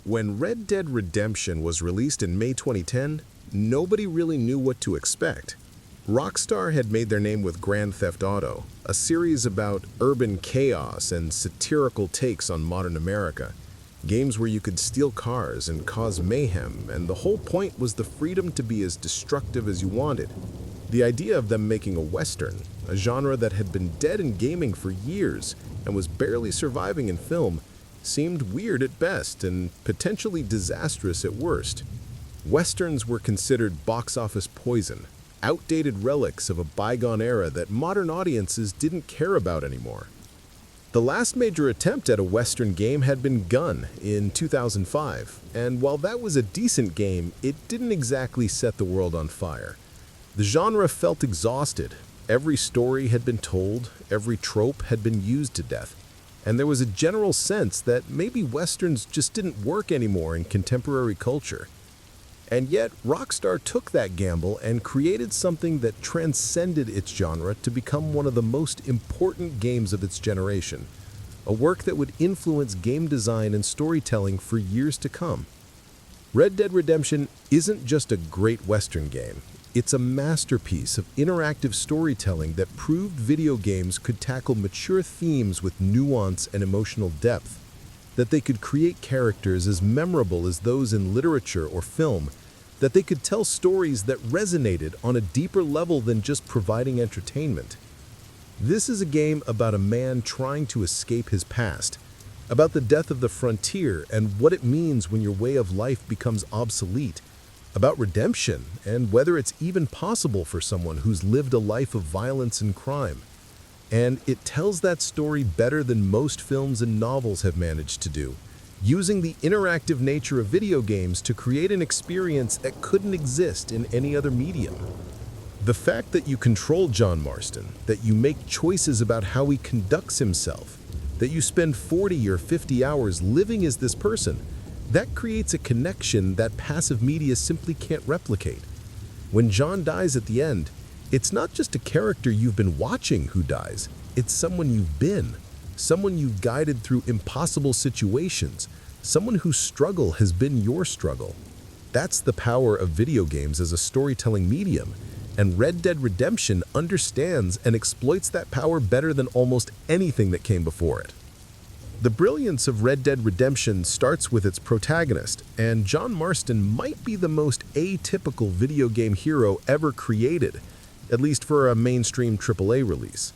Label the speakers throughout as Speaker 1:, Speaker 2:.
Speaker 1: When Red Dead Redemption was released in May 2010, nobody really knew what to expect. Rockstar had made their name with Grand Theft Auto, a series about urban chaos and satirical takes on modern America. Games where you could steal cars and cause mayhem, and the whole point was the freedom to be as destructive as you wanted. The idea of them making a Western, a genre that had been dead in gaming for years and was barely surviving in film, seemed weird at best and potentially disastrous at worst. Westerns were considered box office poison, outdated relics of a bygone era that modern audiences didn't care about anymore. The last major attempt at a Western game had been Gun in 2005, and while that was a decent game, it didn't exactly set the world on fire. The genre felt exhausted. Every story had been told, every trope had been used to death, and there was a general sense that maybe Westerns just didn't work anymore in contemporary culture. And yet, Rockstar took that gamble and created something that transcended its genre to become one of the most important games of its generation, a work that would influence game design and storytelling for years to come. Red Dead Redemption isn't just a great Western game. It's a masterpiece of interactive storytelling that proved video games could tackle mature themes with nuance and emotional depth, that they could create characters as memorable as those in literature or film, that they could tell stories that resonated on a deeper level than just providing entertainment. This is a game about a man trying to escape his past, about the death of the frontier and what it means when your way of life becomes obsolete, about redemption and whether it's even possible for someone who's lived a life of violence and crime. And it tells that story better than most films and novels have managed to do, using the interactive nature of video games to create an experience that couldn't exist in any other medium. The fact that you control John Marston, that you make choices about how he conducts himself, that you spend 40 or 50 hours living as this person, that creates a connection that passive media simply can't replicate. When John dies at the end, it's not just a character you've been watching who dies, it's someone you've been, someone you've guided through impossible situations, someone whose struggle has been your struggle. That's the power of video games as a storytelling medium, and Red Dead Redemption understands and exploits that power better than almost anything that came before it. The brilliance of Red Dead Redemption starts with its protagonist, and John Marston might be the most atypical video game hero ever created, at least for a mainstream AAA release.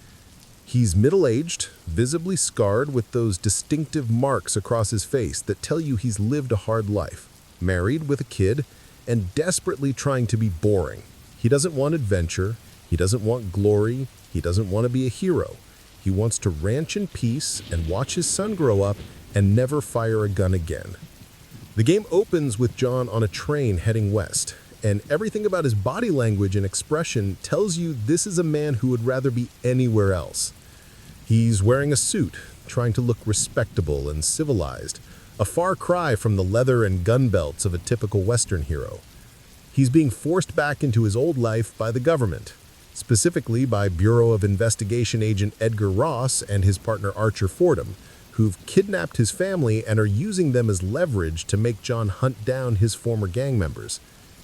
Speaker 1: He's middle-aged, visibly scarred with those distinctive marks across his face that tell you he's lived a hard life, married with a kid, and desperately trying to be boring. He doesn't want adventure, he doesn't want glory, he doesn't want to be a hero. He wants to ranch in peace and watch his son grow up and never fire a gun again. The game opens with John on a train heading west, and everything about his body language and expression tells you this is a man who would rather be anywhere else. He's wearing a suit, trying to look respectable and civilized, a far cry from the leather and gun belts of a typical Western hero. He's being forced back into his old life by the government, specifically by Bureau of Investigation agent Edgar Ross and his partner Archer Fordham, who've kidnapped his family and are using them as leverage to make John hunt down his former gang members.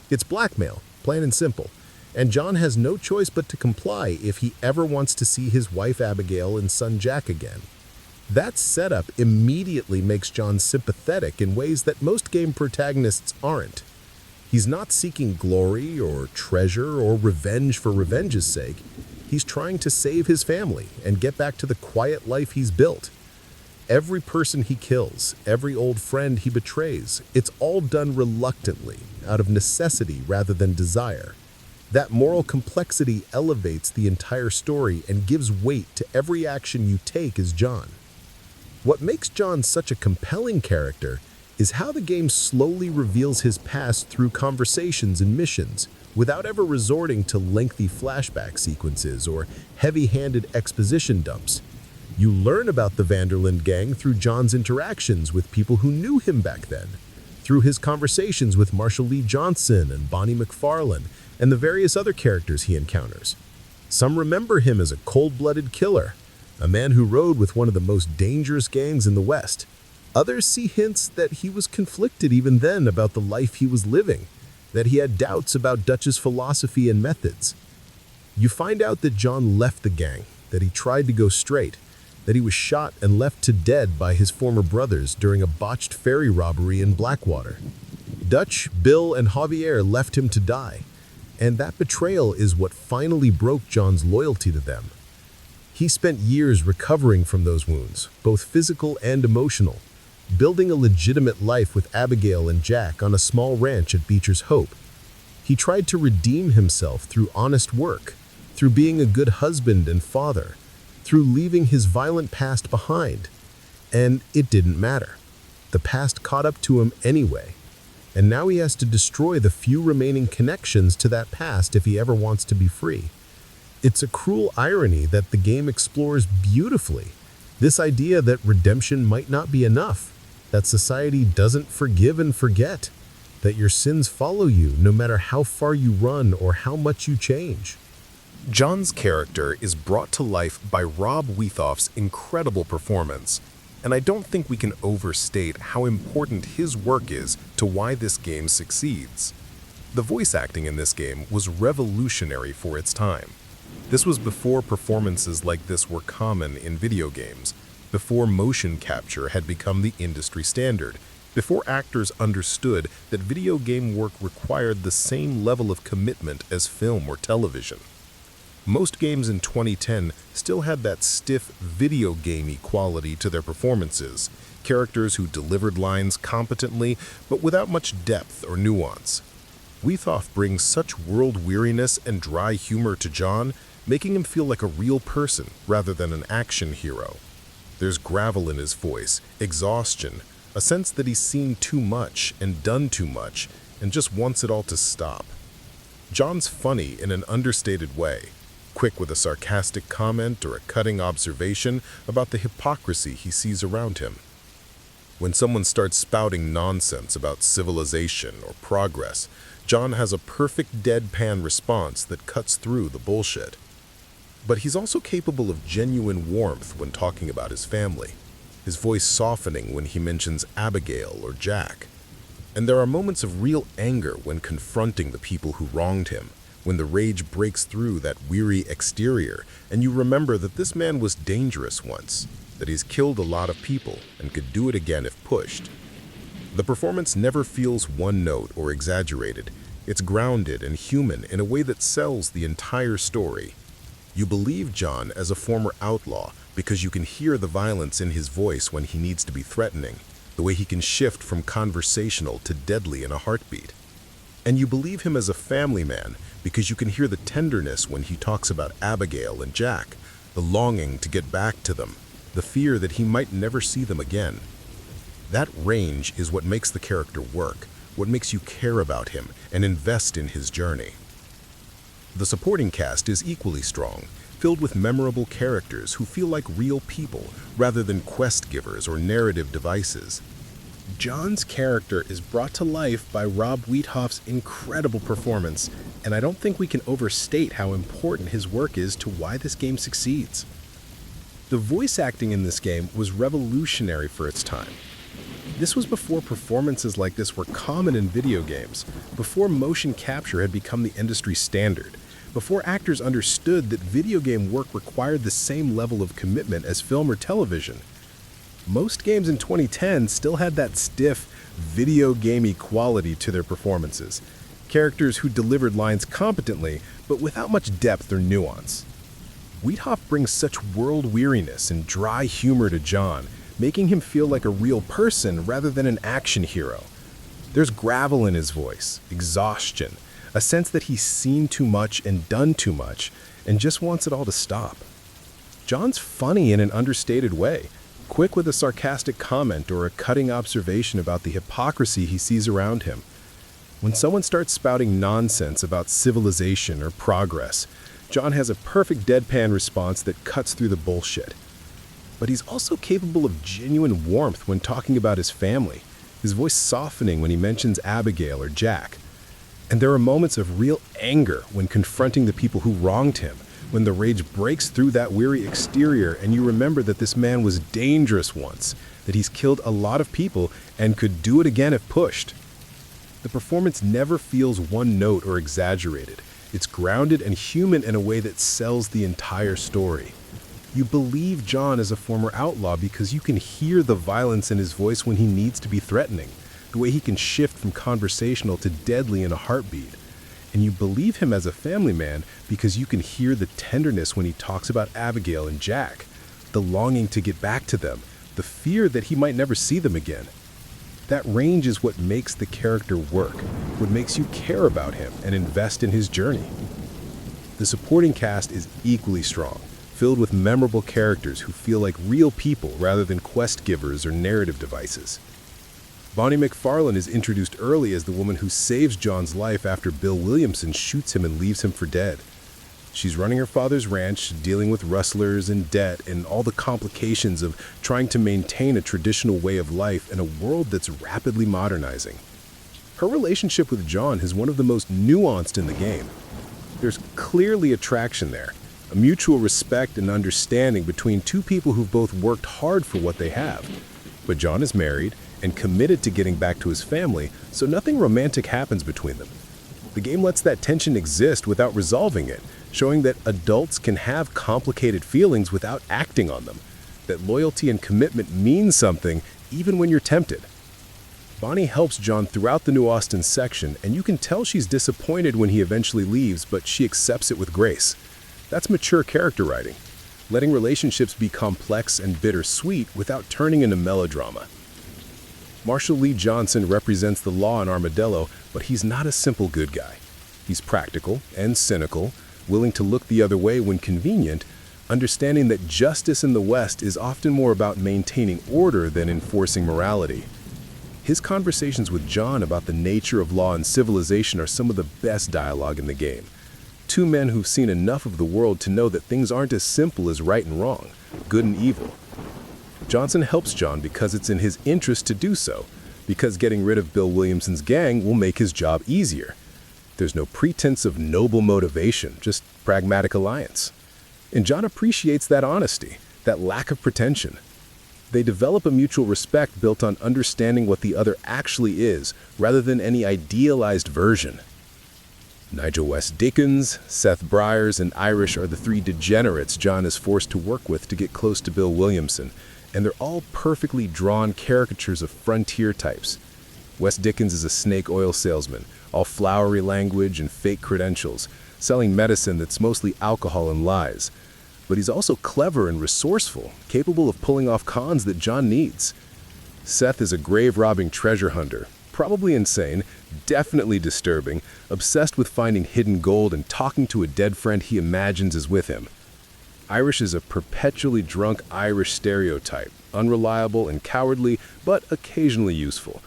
Speaker 1: It's blackmail, plain and simple, and John has no choice but to comply if he ever wants to see his wife Abigail and son Jack again. That setup immediately makes John sympathetic in ways that most game protagonists aren't. He's not seeking glory or treasure or revenge for revenge's sake. He's trying to save his family and get back to the quiet life he's built. Every person he kills, every old friend he betrays, it's all done reluctantly, out of necessity rather than desire. That moral complexity elevates the entire story and gives weight to every action you take as John. What makes John such a compelling character is how the game slowly reveals his past through conversations and missions, without ever resorting to lengthy flashback sequences or heavy-handed exposition dumps. You learn about the Vanderland gang through John's interactions with people who knew him back then, through his conversations with Marshall Lee Johnson and Bonnie McFarlane, and the various other characters he encounters. Some remember him as a cold-blooded killer, a man who rode with one of the most dangerous gangs in the West. Others see hints that he was conflicted even then about the life he was living, that he had doubts about Dutch's philosophy and methods. You find out that John left the gang, that he tried to go straight, that he was shot and left to dead by his former brothers during a botched ferry robbery in Blackwater. Dutch, Bill, and Javier left him to die, and that betrayal is what finally broke John's loyalty to them. He spent years recovering from those wounds, both physical and emotional, building a legitimate life with Abigail and Jack on a small ranch at Beecher's Hope. He tried to redeem himself through honest work, through being a good husband and father, through leaving his violent past behind. And it didn't matter. The past caught up to him anyway. And now he has to destroy the few remaining connections to that past if he ever wants to be free. It's a cruel irony that the game explores beautifully. This idea that redemption might not be enough, that society doesn't forgive and forget, that your sins follow you no matter how far you run or how much you change.
Speaker 2: John's character is brought to life by Rob Weithoff's incredible performance, and I don't think we can overstate how important his work is to why this game succeeds. The voice acting in this game was revolutionary for its time. This was before performances like this were common in video games, before motion capture had become the industry standard, before actors understood that video game work required the same level of commitment as film or television. Most games in 2010 still had that stiff video gamey quality to their performances, characters who delivered lines competently but without much depth or nuance. Weithoff brings such world weariness and dry humor to John, making him feel like a real person rather than an action hero. There's gravel in his voice, exhaustion, a sense that he's seen too much and done too much and just wants it all to stop. John's funny in an understated way, quick with a sarcastic comment or a cutting observation about the hypocrisy he sees around him. When someone starts spouting nonsense about civilization or progress, John has a perfect deadpan response that cuts through the bullshit. But he's also capable of genuine warmth when talking about his family, his voice softening when he mentions Abigail or Jack. And there are moments of real anger when confronting the people who wronged him, when the rage breaks through that weary exterior and you remember that this man was dangerous once, that he's killed a lot of people and could do it again if pushed. The performance never feels one note or exaggerated. It's grounded and human in a way that sells the entire story. You believe John as a former outlaw because you can hear the violence in his voice when he needs to be threatening, the way he can shift from conversational to deadly in a heartbeat. And you believe him as a family man because you can hear the tenderness when he talks about Abigail and Jack, the longing to get back to them, the fear that he might never see them again. That range is what makes the character work, what makes you care about him and invest in his journey. The supporting cast is equally strong, filled with memorable characters who feel like real people rather than quest givers or narrative devices. John's character is brought to life by Rob Weithoff's incredible performance, and I don't think we can overstate how important his work is to why this game succeeds. The voice acting in this game was revolutionary for its time. This was before performances like this were common in video games, before motion capture had become the industry standard, before actors understood that video game work required the same level of commitment as film or television. Most games in 2010 still had that stiff, video gamey quality to their performances, characters who delivered lines competently but without much depth or nuance. Weithoff brings such world weariness and dry humor to John, making him feel like a real person rather than an action hero. There's gravel in his voice, exhaustion, a sense that he's seen too much and done too much and just wants it all to stop. John's funny in an understated way, quick with a sarcastic comment or a cutting observation about the hypocrisy he sees around him. When someone starts spouting nonsense about civilization or progress, John has a perfect deadpan response that cuts through the bullshit. But he's also capable of genuine warmth when talking about his family, his voice softening when he mentions Abigail or Jack. And there are moments of real anger when confronting the people who wronged him, when the rage breaks through that weary exterior and you remember that this man was dangerous once, that he's killed a lot of people and could do it again if pushed. The performance never feels one note or exaggerated. It's grounded and human in a way that sells the entire story. You believe John is a former outlaw because you can hear the violence in his voice when he needs to be threatening, the way he can shift from conversational to deadly in a heartbeat. And you believe him as a family man because you can hear the tenderness when he talks about Abigail and Jack, the longing to get back to them, the fear that he might never see them again. That range is what makes the character work, what makes you care about him and invest in his journey. The supporting cast is equally strong, filled with memorable characters who feel like real people rather than quest givers or narrative devices. Bonnie McFarlane is introduced early as the woman who saves John's life after Bill Williamson shoots him and leaves him for dead. She's running her father's ranch, dealing with rustlers and debt and all the complications of trying to maintain a traditional way of life in a world that's rapidly modernizing. Her relationship with John is one of the most nuanced in the game. There's clearly attraction there, a mutual respect and understanding between two people who've both worked hard for what they have. But John is married and committed to getting back to his family, so nothing romantic happens between them. The game lets that tension exist without resolving it, showing that adults can have complicated feelings without acting on them, that loyalty and commitment mean something even when you're tempted. Bonnie helps John throughout the New Austin section, and you can tell she's disappointed when he eventually leaves, but she accepts it with grace. That's mature character writing, letting relationships be complex and bittersweet without turning into melodrama. Marshall Lee Johnson represents the law in Armadillo, but he's not a simple good guy. He's practical and cynical, willing to look the other way when convenient, understanding that justice in the West is often more about maintaining order than enforcing morality. His conversations with John about the nature of law and civilization are some of the best dialogue in the game. Two men who've seen enough of the world to know that things aren't as simple as right and wrong, good and evil. Johnson helps John because it's in his interest to do so, because getting rid of Bill Williamson's gang will make his job easier. There's no pretense of noble motivation, just pragmatic alliance. And John appreciates that honesty, that lack of pretension. They develop a mutual respect built on understanding what the other actually is, rather than any idealized version. Nigel West Dickens, Seth Briers, and Irish are the three degenerates John is forced to work with to get close to Bill Williamson, and they're all perfectly drawn caricatures of frontier types. West Dickens is a snake oil salesman, all flowery language and fake credentials, selling medicine that's mostly alcohol and lies. But he's also clever and resourceful, capable of pulling off cons that John needs. Seth is a grave-robbing treasure hunter, probably insane, definitely disturbing, obsessed with finding hidden gold and talking to a dead friend he imagines is with him. Irish is a perpetually drunk Irish stereotype, unreliable and cowardly, but occasionally useful.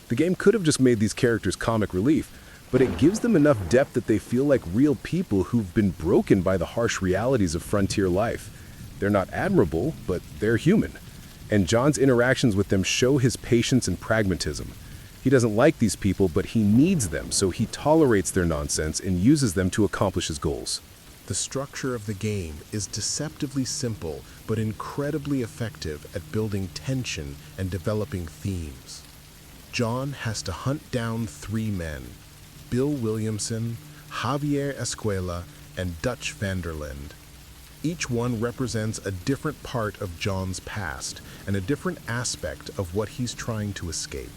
Speaker 2: The game could have just made these characters comic relief, but it gives them enough depth that they feel like real people who've been broken by the harsh realities of frontier life. They're not admirable, but they're human. And John's interactions with them show his patience and pragmatism. He doesn't like these people, but he needs them, so he tolerates their nonsense and uses them to accomplish his goals.
Speaker 1: The structure of the game is deceptively simple, but incredibly effective at building tension and developing themes. John has to hunt down three men: Bill Williamson, Javier Escuela, and Dutch Vanderlinde. Each one represents a different part of John's past and a different aspect of what he's trying to escape.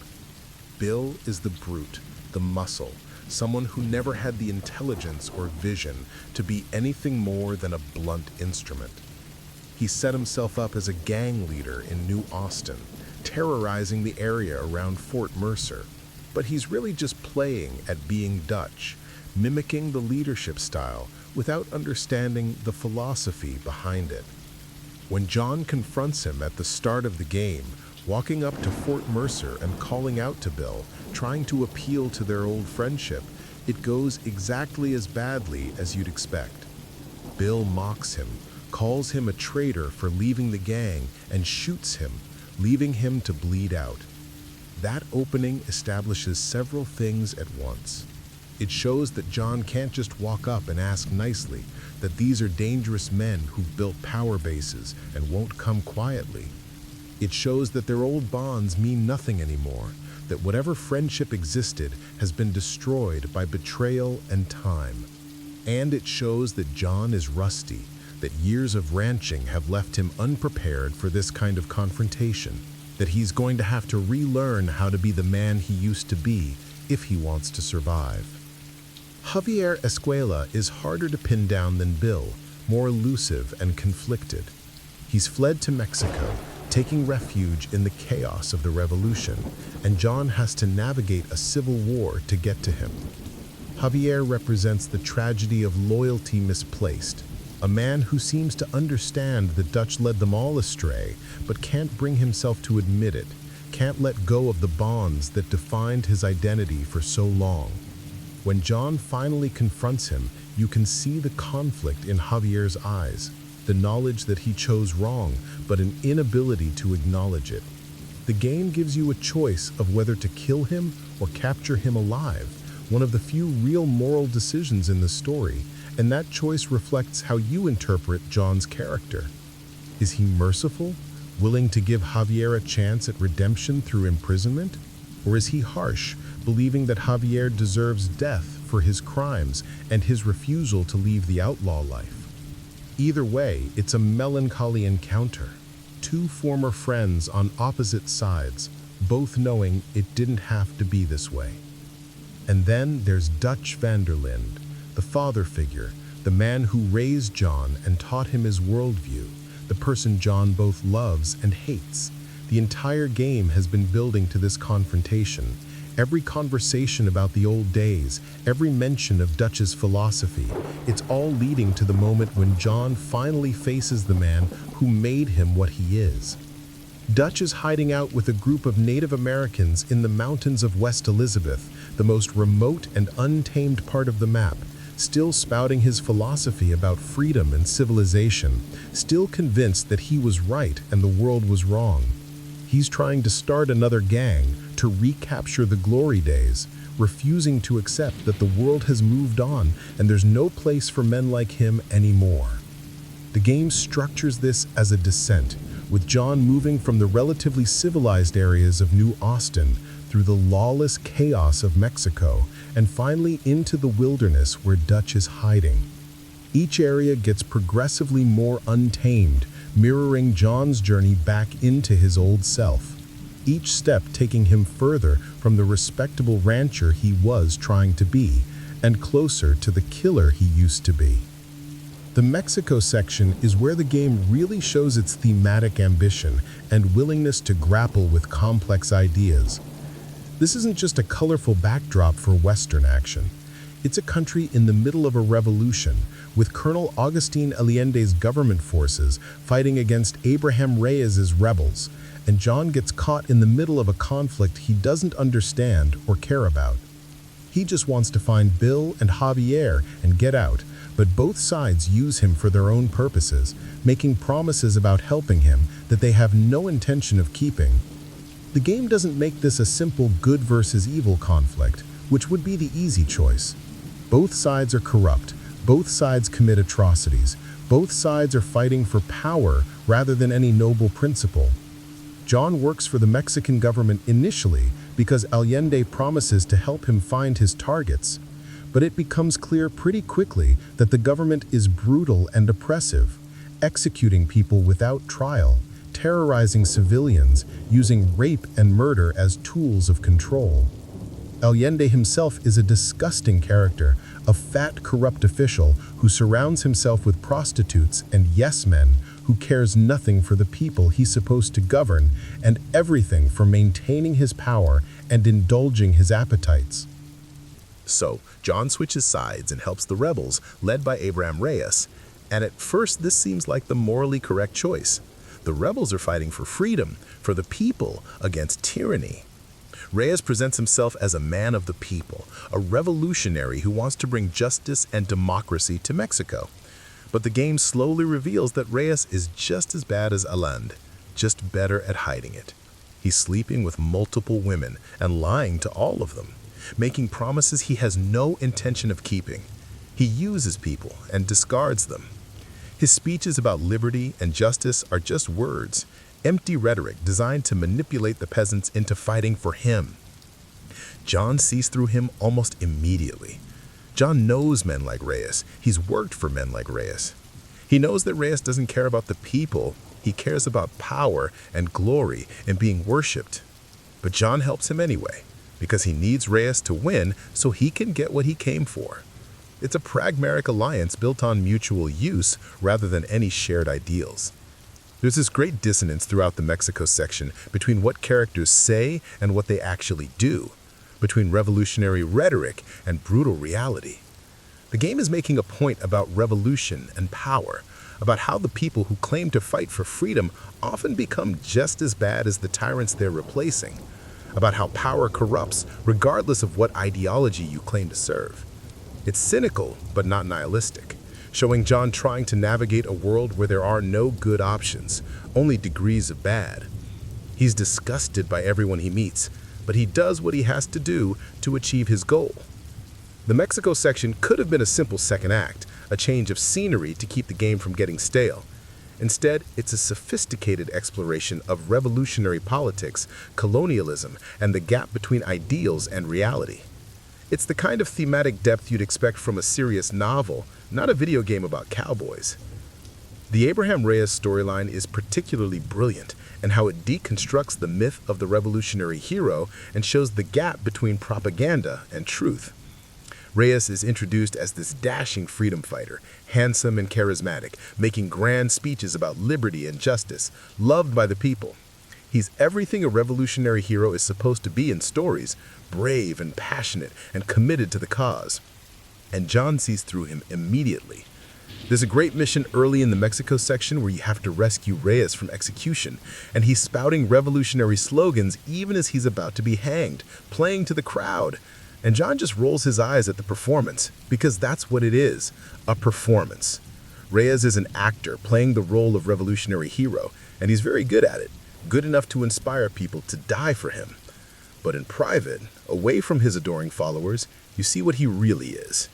Speaker 1: Bill is the brute, the muscle, someone who never had the intelligence or vision to be anything more than a blunt instrument. He set himself up as a gang leader in New Austin, terrorizing the area around Fort Mercer. But he's really just playing at being Dutch, mimicking the leadership style without understanding the philosophy behind it. When John confronts him at the start of the game, walking up to Fort Mercer and calling out to Bill, trying to appeal to their old friendship, it goes exactly as badly as you'd expect. Bill mocks him, calls him a traitor for leaving the gang, and shoots him, leaving him to bleed out. That opening establishes several things at once. It shows that John can't just walk up and ask nicely, that these are dangerous men who've built power bases and won't come quietly.
Speaker 2: It shows that their old bonds mean nothing anymore, that whatever friendship existed has been destroyed by betrayal and time. And it shows that John is rusty, that years of ranching have left him unprepared for this kind of confrontation, that he's going to have to relearn how to be the man he used to be if he wants to survive. Javier Escuela is harder to pin down than Bill, more elusive and conflicted. He's fled to Mexico, taking refuge in the chaos of the revolution, and John has to navigate a civil war to get to him. Javier represents the tragedy of loyalty misplaced, a man who seems to understand the Dutch led them all astray, but can't bring himself to admit it, can't let go of the bonds that defined his identity for so long. When John finally confronts him, you can see the conflict in Javier's eyes, the knowledge that he chose wrong, but an inability to acknowledge it. The game gives you a choice of whether to kill him or capture him alive, one of the few real moral decisions in the story, and that choice reflects how you interpret John's character. Is he merciful, willing to give Javier a chance at redemption through imprisonment? Or is he harsh, believing that Javier deserves death for his crimes and his refusal to leave the outlaw life? Either way, it's a melancholy encounter. Two former friends on opposite sides, both knowing it didn't have to be this way. And then there's Dutch van der Linde, the father figure, the man who raised John and taught him his worldview, the person John both loves and hates. The entire game has been building to this confrontation. Every conversation about the old days, every mention of Dutch's philosophy, it's all leading to the moment when John finally faces the man who made him what he is. Dutch is hiding out with a group of Native Americans in the mountains of West Elizabeth, the most remote and untamed part of the map, still spouting his philosophy about freedom and civilization, still convinced that he was right and the world was wrong. He's trying to start another gang, to recapture the glory days, refusing to accept that the world has moved on and there's no place for men like him anymore. The game structures this as a descent, with John moving from the relatively civilized areas of New Austin through the lawless chaos of Mexico and finally into the wilderness where Dutch is hiding. Each area gets progressively more untamed, mirroring John's journey back into his old self, each step taking him further from the respectable rancher he was trying to be and closer to the killer he used to be. The Mexico section is where the game really shows its thematic ambition and willingness to grapple with complex ideas. This isn't just a colorful backdrop for Western action. It's a country in the middle of a revolution, with Colonel Agustin Allende's government forces fighting against Abraham Reyes's rebels, and John gets caught in the middle of a conflict he doesn't understand or care about. He just wants to find Bill and Javier and get out, but both sides use him for their own purposes, making promises about helping him that they have no intention of keeping. The game doesn't make this a simple good versus evil conflict, which would be the easy choice. Both sides are corrupt, both sides commit atrocities, both sides are fighting for power rather than any noble principle. John works for the Mexican government initially because Allende promises to help him find his targets, but it becomes clear pretty quickly that the government is brutal and oppressive, executing people without trial, terrorizing civilians, using rape and murder as tools of control. Allende himself is a disgusting character, a fat, corrupt official who surrounds himself with prostitutes and yes-men, who cares nothing for the people he's supposed to govern and everything for maintaining his power and indulging his appetites.
Speaker 1: So, John switches sides and helps the rebels, led by Abraham Reyes, and at first this seems like the morally correct choice. The rebels are fighting for freedom, for the people, against tyranny. Reyes presents himself as a man of the people, a revolutionary who wants to bring justice and democracy to Mexico. But the game slowly reveals that Reyes is just as bad as Allende, just better at hiding it. He's sleeping with multiple women and lying to all of them, making promises he has no intention of keeping. He uses people and discards them. His speeches about liberty and justice are just words,
Speaker 2: empty rhetoric designed to manipulate the peasants into fighting for him. John sees through him almost immediately. John knows men like Reyes. He's worked for men like Reyes. He knows that Reyes doesn't care about the people. He cares about power and glory and being worshipped. But John helps him anyway, because he needs Reyes to win so he can get what he came for. It's a pragmatic alliance built on mutual use rather than any shared ideals. There's this great dissonance throughout the Mexico section between what characters say and what they actually do, between revolutionary rhetoric and brutal reality. The game is making a point about revolution and power, about how the people who claim to fight for freedom often become just as bad as the tyrants they're replacing, about how power corrupts regardless of what ideology you claim to serve. It's cynical, but not nihilistic, showing John trying to navigate a world where there are no good options, only degrees of bad. He's disgusted by everyone he meets, but he does what he has to do to achieve his goal. The Mexico section could have been a simple second act, a change of scenery to keep the game from getting stale. Instead, it's a sophisticated exploration of revolutionary politics, colonialism, and the gap between ideals and reality. It's the kind of thematic depth you'd expect from a serious novel, not a video game about cowboys. The Abraham Reyes storyline is particularly brilliant in how it deconstructs the myth of the revolutionary hero and shows the gap between propaganda and truth. Reyes is introduced as this dashing freedom fighter, handsome and charismatic, making grand speeches about liberty and justice, loved by the people. He's everything a revolutionary hero is supposed to be in stories, brave and passionate and committed to the cause. And John sees through him immediately. There's a great mission early in the Mexico section where you have to rescue Reyes from execution, and he's spouting revolutionary slogans even as he's about to be hanged, playing to the crowd. And John just rolls his eyes at the performance, because that's what it is, a performance. Reyes is an actor playing the role of revolutionary hero, and he's very good at it, good enough to inspire people to die for him. But in private, away from his adoring followers, you see what he really is.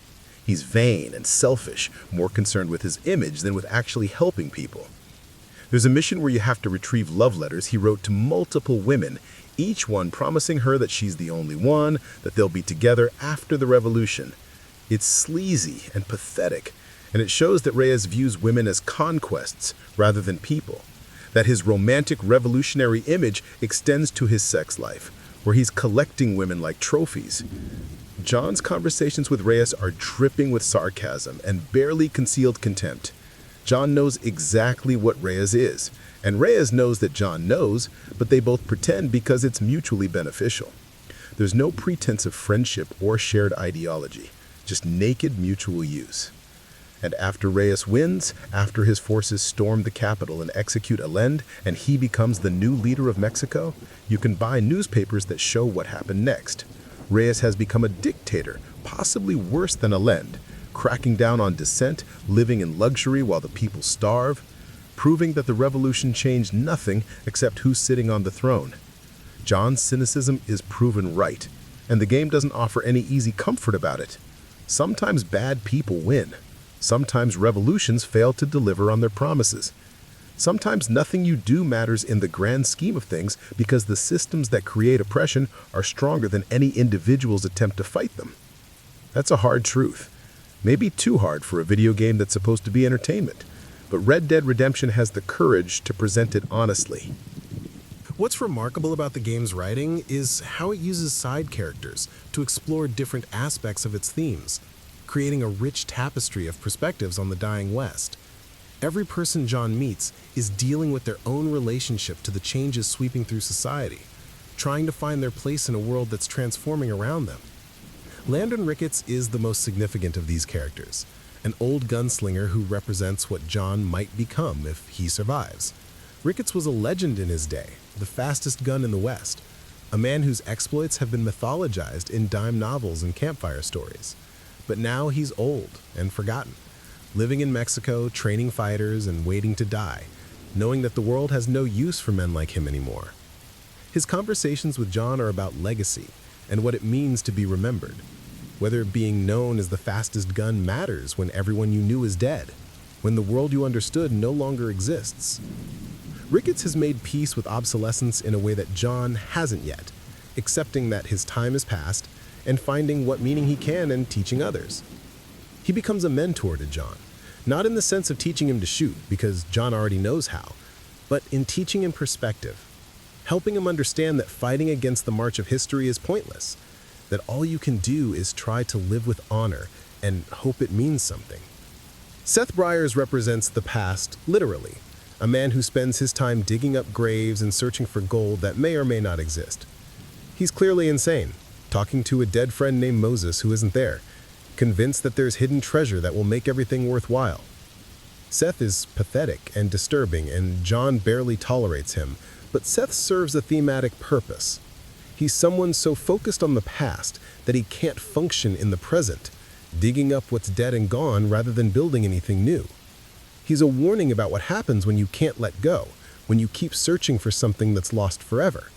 Speaker 2: He's vain and selfish, more concerned with his image than with actually helping people. There's a mission where you have to retrieve love letters he wrote to multiple women, each one promising her that she's the only one, that they'll be together after the revolution. It's sleazy and pathetic, and it shows that Reyes views women as conquests rather than people, that his romantic revolutionary image extends to his sex life, where he's collecting women like trophies. John's conversations with Reyes are dripping with sarcasm and barely concealed contempt. John knows exactly what Reyes is, and Reyes knows that John knows, but they both pretend because it's mutually beneficial. There's no pretense of friendship or shared ideology, just naked mutual use. And after Reyes wins, after his forces storm the capital and execute Allende, and he becomes the new leader of Mexico, you can buy newspapers that show what happened next. Reyes has become a dictator, possibly worse than Allende, cracking down on dissent, living in luxury while the people starve, proving that the revolution changed nothing except who's sitting on the throne. John's cynicism is proven right, and the game doesn't offer any easy comfort about it. Sometimes bad people win. Sometimes revolutions fail to deliver on their promises. Sometimes nothing you do matters in the grand scheme of things because the systems that create oppression are stronger than any individual's attempt to fight them. That's a hard truth. Maybe too hard for a video game that's supposed to be entertainment, but Red Dead Redemption has the courage to present it honestly.
Speaker 3: What's remarkable about the game's writing is how it uses side characters to explore different aspects of its themes, creating a rich tapestry of perspectives on the dying West. Every person John meets is dealing with their own relationship to the changes sweeping through society, trying to find their place in a world that's transforming around them. Landon Ricketts is the most significant of these characters, an old gunslinger who represents what John might become if he survives. Ricketts was a legend in his day, the fastest gun in the West, a man whose exploits have been mythologized in dime novels and campfire stories. But now he's old and forgotten, living in Mexico, training fighters and waiting to die, knowing that the world has no use for men like him anymore. His conversations with John are about legacy and what it means to be remembered. Whether being known as the fastest gun matters when everyone you knew is dead, when the world you understood no longer exists. Ricketts has made peace with obsolescence in a way that John hasn't yet, accepting that his time is past and finding what meaning he can and teaching others. He becomes a mentor to John, not in the sense of teaching him to shoot, because John already knows how, but in teaching him perspective, helping him understand that fighting against the march of history is pointless, that all you can do is try to live with honor and hope it means something. Seth Briers represents the past, literally, a man who spends his time digging up graves and searching for gold that may or may not exist. He's clearly insane, talking to a dead friend named Moses who isn't there, convinced that there's hidden treasure that will make everything worthwhile. Seth is pathetic and disturbing, and John barely tolerates him, but Seth serves a thematic purpose. He's someone so focused on the past that he can't function in the present, digging up what's dead and gone rather than building anything new. He's a warning about what happens when you can't let go, when you keep searching for something that's lost forever.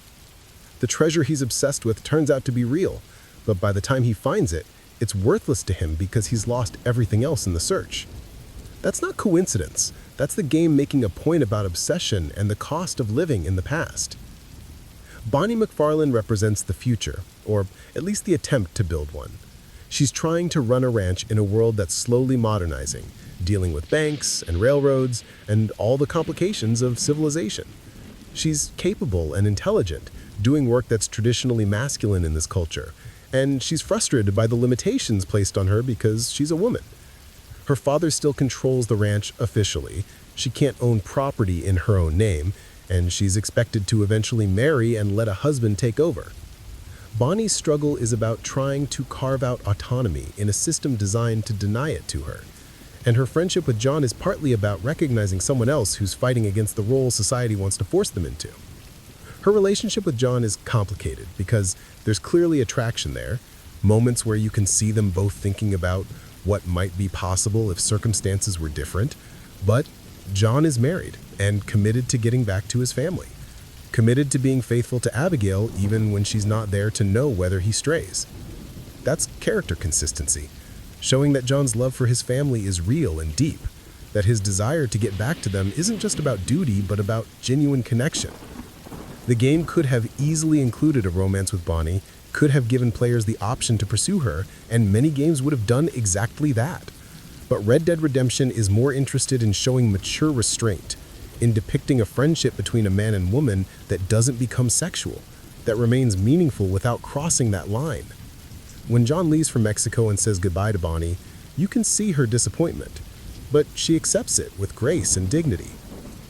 Speaker 3: The treasure he's obsessed with turns out to be real, but by the time he finds it, it's worthless to him because he's lost everything else in the search. That's not coincidence. That's the game making a point about obsession and the cost of living in the past. Bonnie McFarlane represents the future, or at least the attempt to build one. She's trying to run a ranch in a world that's slowly modernizing, dealing with banks and railroads and all the complications of civilization. She's capable and intelligent, doing work that's traditionally masculine in this culture, and she's frustrated by the limitations placed on her because she's a woman. Her father still controls the ranch officially. She can't own property in her own name, and she's expected to eventually marry and let a husband take over. Bonnie's struggle is about trying to carve out autonomy in a system designed to deny it to her. And her friendship with John is partly about recognizing someone else who's fighting against the role society wants to force them into. Her relationship with John is complicated because there's clearly attraction there, moments where you can see them both thinking about what might be possible if circumstances were different, but John is married and committed to getting back to his family, committed to being faithful to Abigail even when she's not there to know whether he strays. That's character consistency, showing that John's love for his family is real and deep, that his desire to get back to them isn't just about duty but about genuine connection. The game could have easily included a romance with Bonnie, could have given players the option to pursue her, and many games would have done exactly that. But Red Dead Redemption is more interested in showing mature restraint, in depicting a friendship between a man and woman that doesn't become sexual, that remains meaningful without crossing that line. When John leaves for Mexico and says goodbye to Bonnie, you can see her disappointment, but she accepts it with grace and dignity.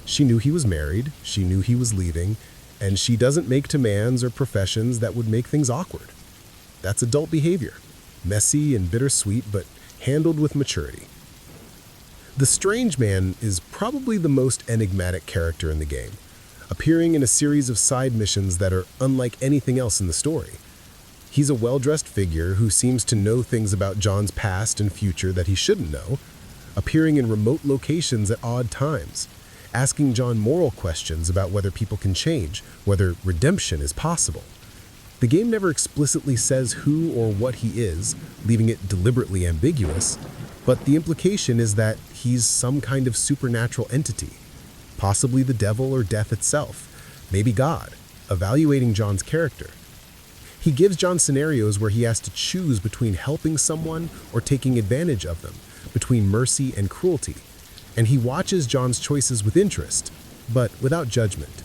Speaker 3: She knew he was married, she knew he was leaving, and she doesn't make demands or professions that would make things awkward. That's adult behavior, messy and bittersweet, but handled with maturity. The Strange Man is probably the most enigmatic character in the game, appearing in a series of side missions that are unlike anything else in the story. He's a well-dressed figure who seems to know things about John's past and future that he shouldn't know, appearing in remote locations at odd times, asking John moral questions about whether people can change, whether redemption is possible. The game never explicitly says who or what he is, leaving it deliberately ambiguous, but the implication is that he's some kind of supernatural entity, possibly the devil or death itself, maybe God, evaluating John's character. He gives John scenarios where he has to choose between helping someone or taking advantage of them, between mercy and cruelty, and he watches John's choices with interest, but without judgment.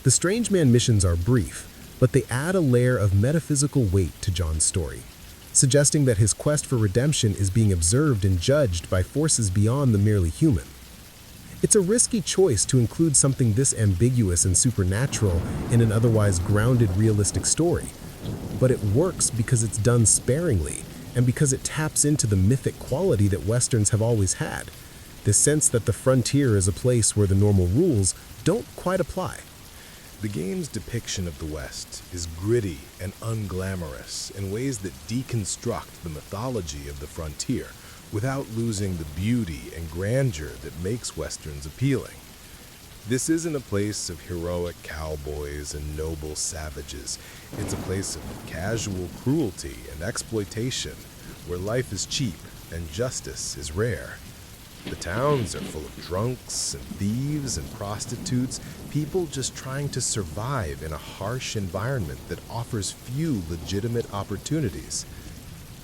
Speaker 3: The Strange Man missions are brief, but they add a layer of metaphysical weight to John's story, suggesting that his quest for redemption is being observed and judged by forces beyond the merely human. It's a risky choice to include something this ambiguous and supernatural in an otherwise grounded, realistic story, but it works because it's done sparingly and because it taps into the mythic quality that Westerns have always had, the sense that the frontier is a place where the normal rules don't quite apply.
Speaker 1: The game's depiction of the West is gritty and unglamorous in ways that deconstruct the mythology of the frontier without losing the beauty and grandeur that makes Westerns appealing. This isn't a place of heroic cowboys and noble savages. It's a place of casual cruelty and exploitation, where life is cheap and justice is rare.
Speaker 2: The towns are full of drunks and thieves and prostitutes, people just trying to survive in a harsh environment that offers few legitimate opportunities.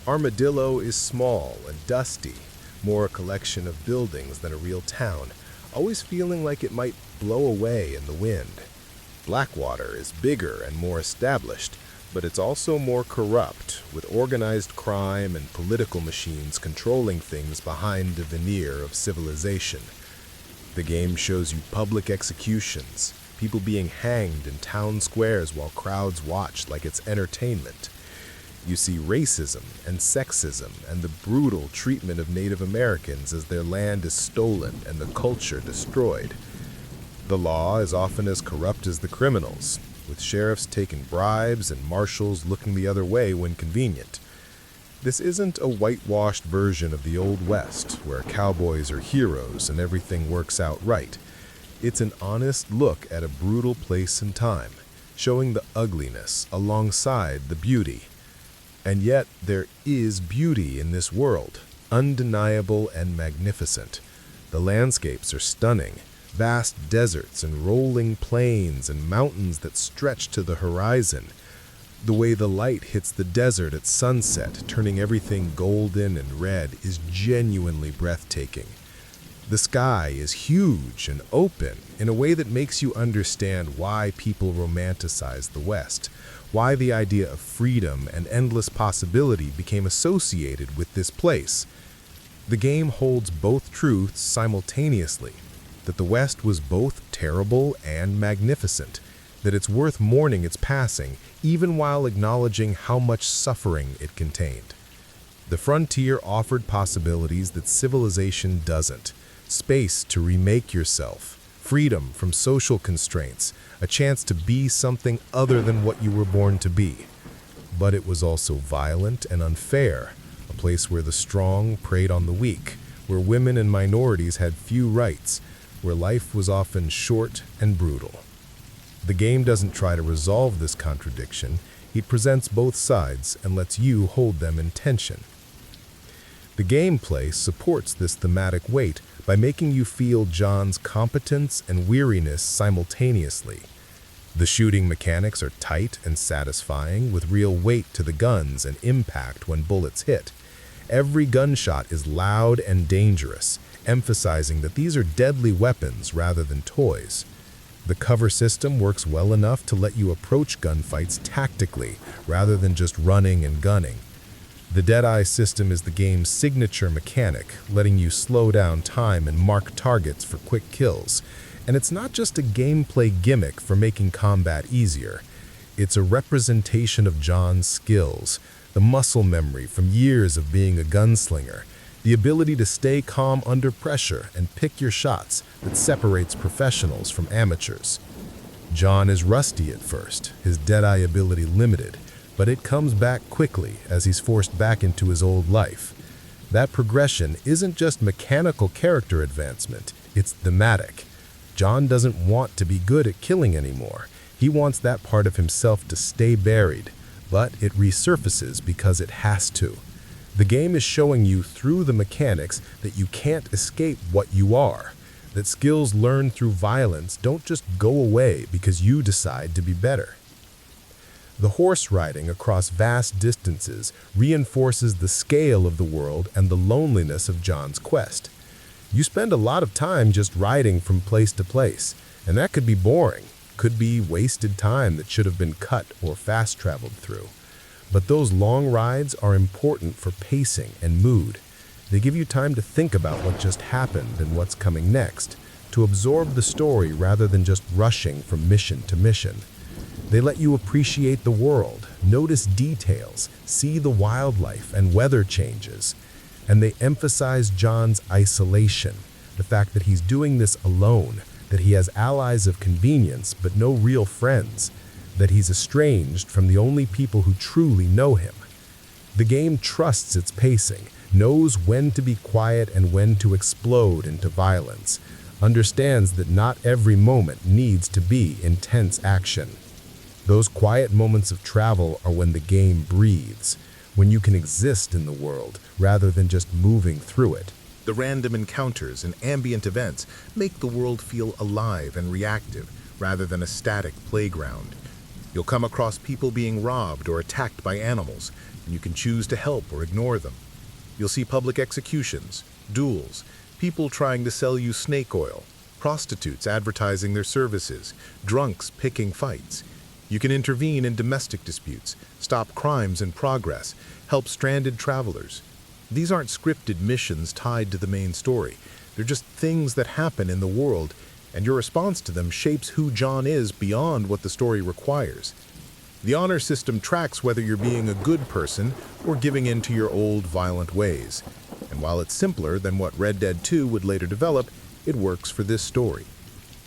Speaker 2: Armadillo is small and dusty, more a collection of buildings than a real town, always feeling like it might blow away in the wind. Blackwater is bigger and more established, but it's also more corrupt, with organized crime and political machines controlling things behind a veneer of civilization. The game shows you public executions, people being hanged in town squares while crowds watch like it's entertainment. You see racism and sexism and the brutal treatment of Native Americans as their land is stolen and the culture destroyed. The law is often as corrupt as the criminals, with sheriffs taking bribes and marshals looking the other way when convenient. This isn't a whitewashed version of the Old West, where cowboys are heroes and everything works out right. It's an honest look at a brutal place and time, showing the ugliness alongside the beauty. And yet there is beauty in this world, undeniable and magnificent. The landscapes are stunning. Vast deserts and rolling plains and mountains that stretch to the horizon. The way the light hits the desert at sunset, turning everything golden and red, is genuinely breathtaking. The sky is huge and open in a way that makes you understand why people romanticize the West, why the idea of freedom and endless possibility became associated with this place. The game holds both truths simultaneously, that the West was both terrible and magnificent, that it's worth mourning its passing, even while acknowledging how much suffering it contained. The frontier offered possibilities that civilization doesn't: space to remake yourself, freedom from social constraints, a chance to be something other than what you were born to be. But it was also violent and unfair, a place where the strong preyed on the weak, where women and minorities had few rights, where life was often short and brutal. The game doesn't try to resolve this contradiction, it presents both sides and lets you hold them in tension. The gameplay supports this thematic weight by making you feel John's competence and weariness simultaneously. The shooting mechanics are tight and satisfying, with real weight to the guns and impact when bullets hit. Every gunshot is loud and dangerous, emphasizing that these are deadly weapons rather than toys. The cover system works well enough to let you approach gunfights tactically rather than just running and gunning. The Deadeye system is the game's signature mechanic, letting you slow down time and mark targets for quick kills. And it's not just a gameplay gimmick for making combat easier. It's a representation of John's skills, the muscle memory from years of being a gunslinger, the ability to stay calm under pressure and pick your shots that separates professionals from amateurs. John is rusty at first, his Deadeye ability limited, but it comes back quickly as he's forced back into his old life. That progression isn't just mechanical character advancement, it's thematic. John doesn't want to be good at killing anymore. He wants that part of himself to stay buried, but it resurfaces because it has to. The game is showing you through the mechanics that you can't escape what you are, that skills learned through violence don't just go away because you decide to be better. The horse riding across vast distances reinforces the scale of the world and the loneliness of John's quest. You spend a lot of time just riding from place to place, and that could be boring, could be wasted time that should have been cut or fast traveled through. But those long rides are important for pacing and mood. They give you time to think about what just happened and what's coming next, to absorb the story rather than just rushing from mission to mission. They let you appreciate the world, notice details, see the wildlife and weather changes. And they emphasize John's isolation, the fact that he's doing this alone, that he has allies of convenience but no real friends, that he's estranged from the only people who truly know him. The game trusts its pacing, knows when to be quiet and when to explode into violence, understands that not every moment needs to be intense action. Those quiet moments of travel are when the game breathes, when you can exist in the world rather than just moving through it. The random encounters and ambient events make the world feel alive and reactive rather than a static playground. You'll come across people being robbed or attacked by animals, and you can choose to help or ignore them. You'll see public executions, duels, people trying to sell you snake oil, prostitutes advertising their services, drunks picking fights. You can intervene in domestic disputes, stop crimes in progress, help stranded travelers. These aren't scripted missions tied to the main story. They're just things that happen in the world, and your response to them shapes who John is beyond what the story requires. The honor system tracks whether you're being a good person or giving in to your old violent ways. And while it's simpler than what Red Dead 2 would later develop, it works for this story.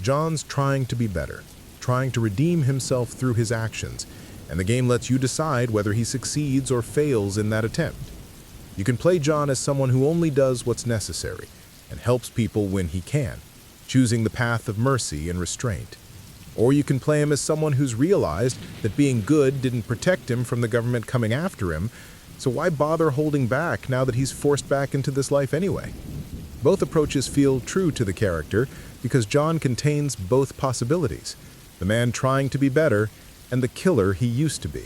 Speaker 2: John's trying to be better, trying to redeem himself through his actions, and the game lets you decide whether he succeeds or fails in that attempt. You can play John as someone who only does what's necessary and helps people when he can, choosing the path of mercy and restraint. Or you can play him as someone who's realized that being good didn't protect him from the government coming after him, so why bother holding back now that he's forced back into this life anyway? Both approaches feel true to the character because John contains both possibilities, the man trying to be better and the killer he used to be.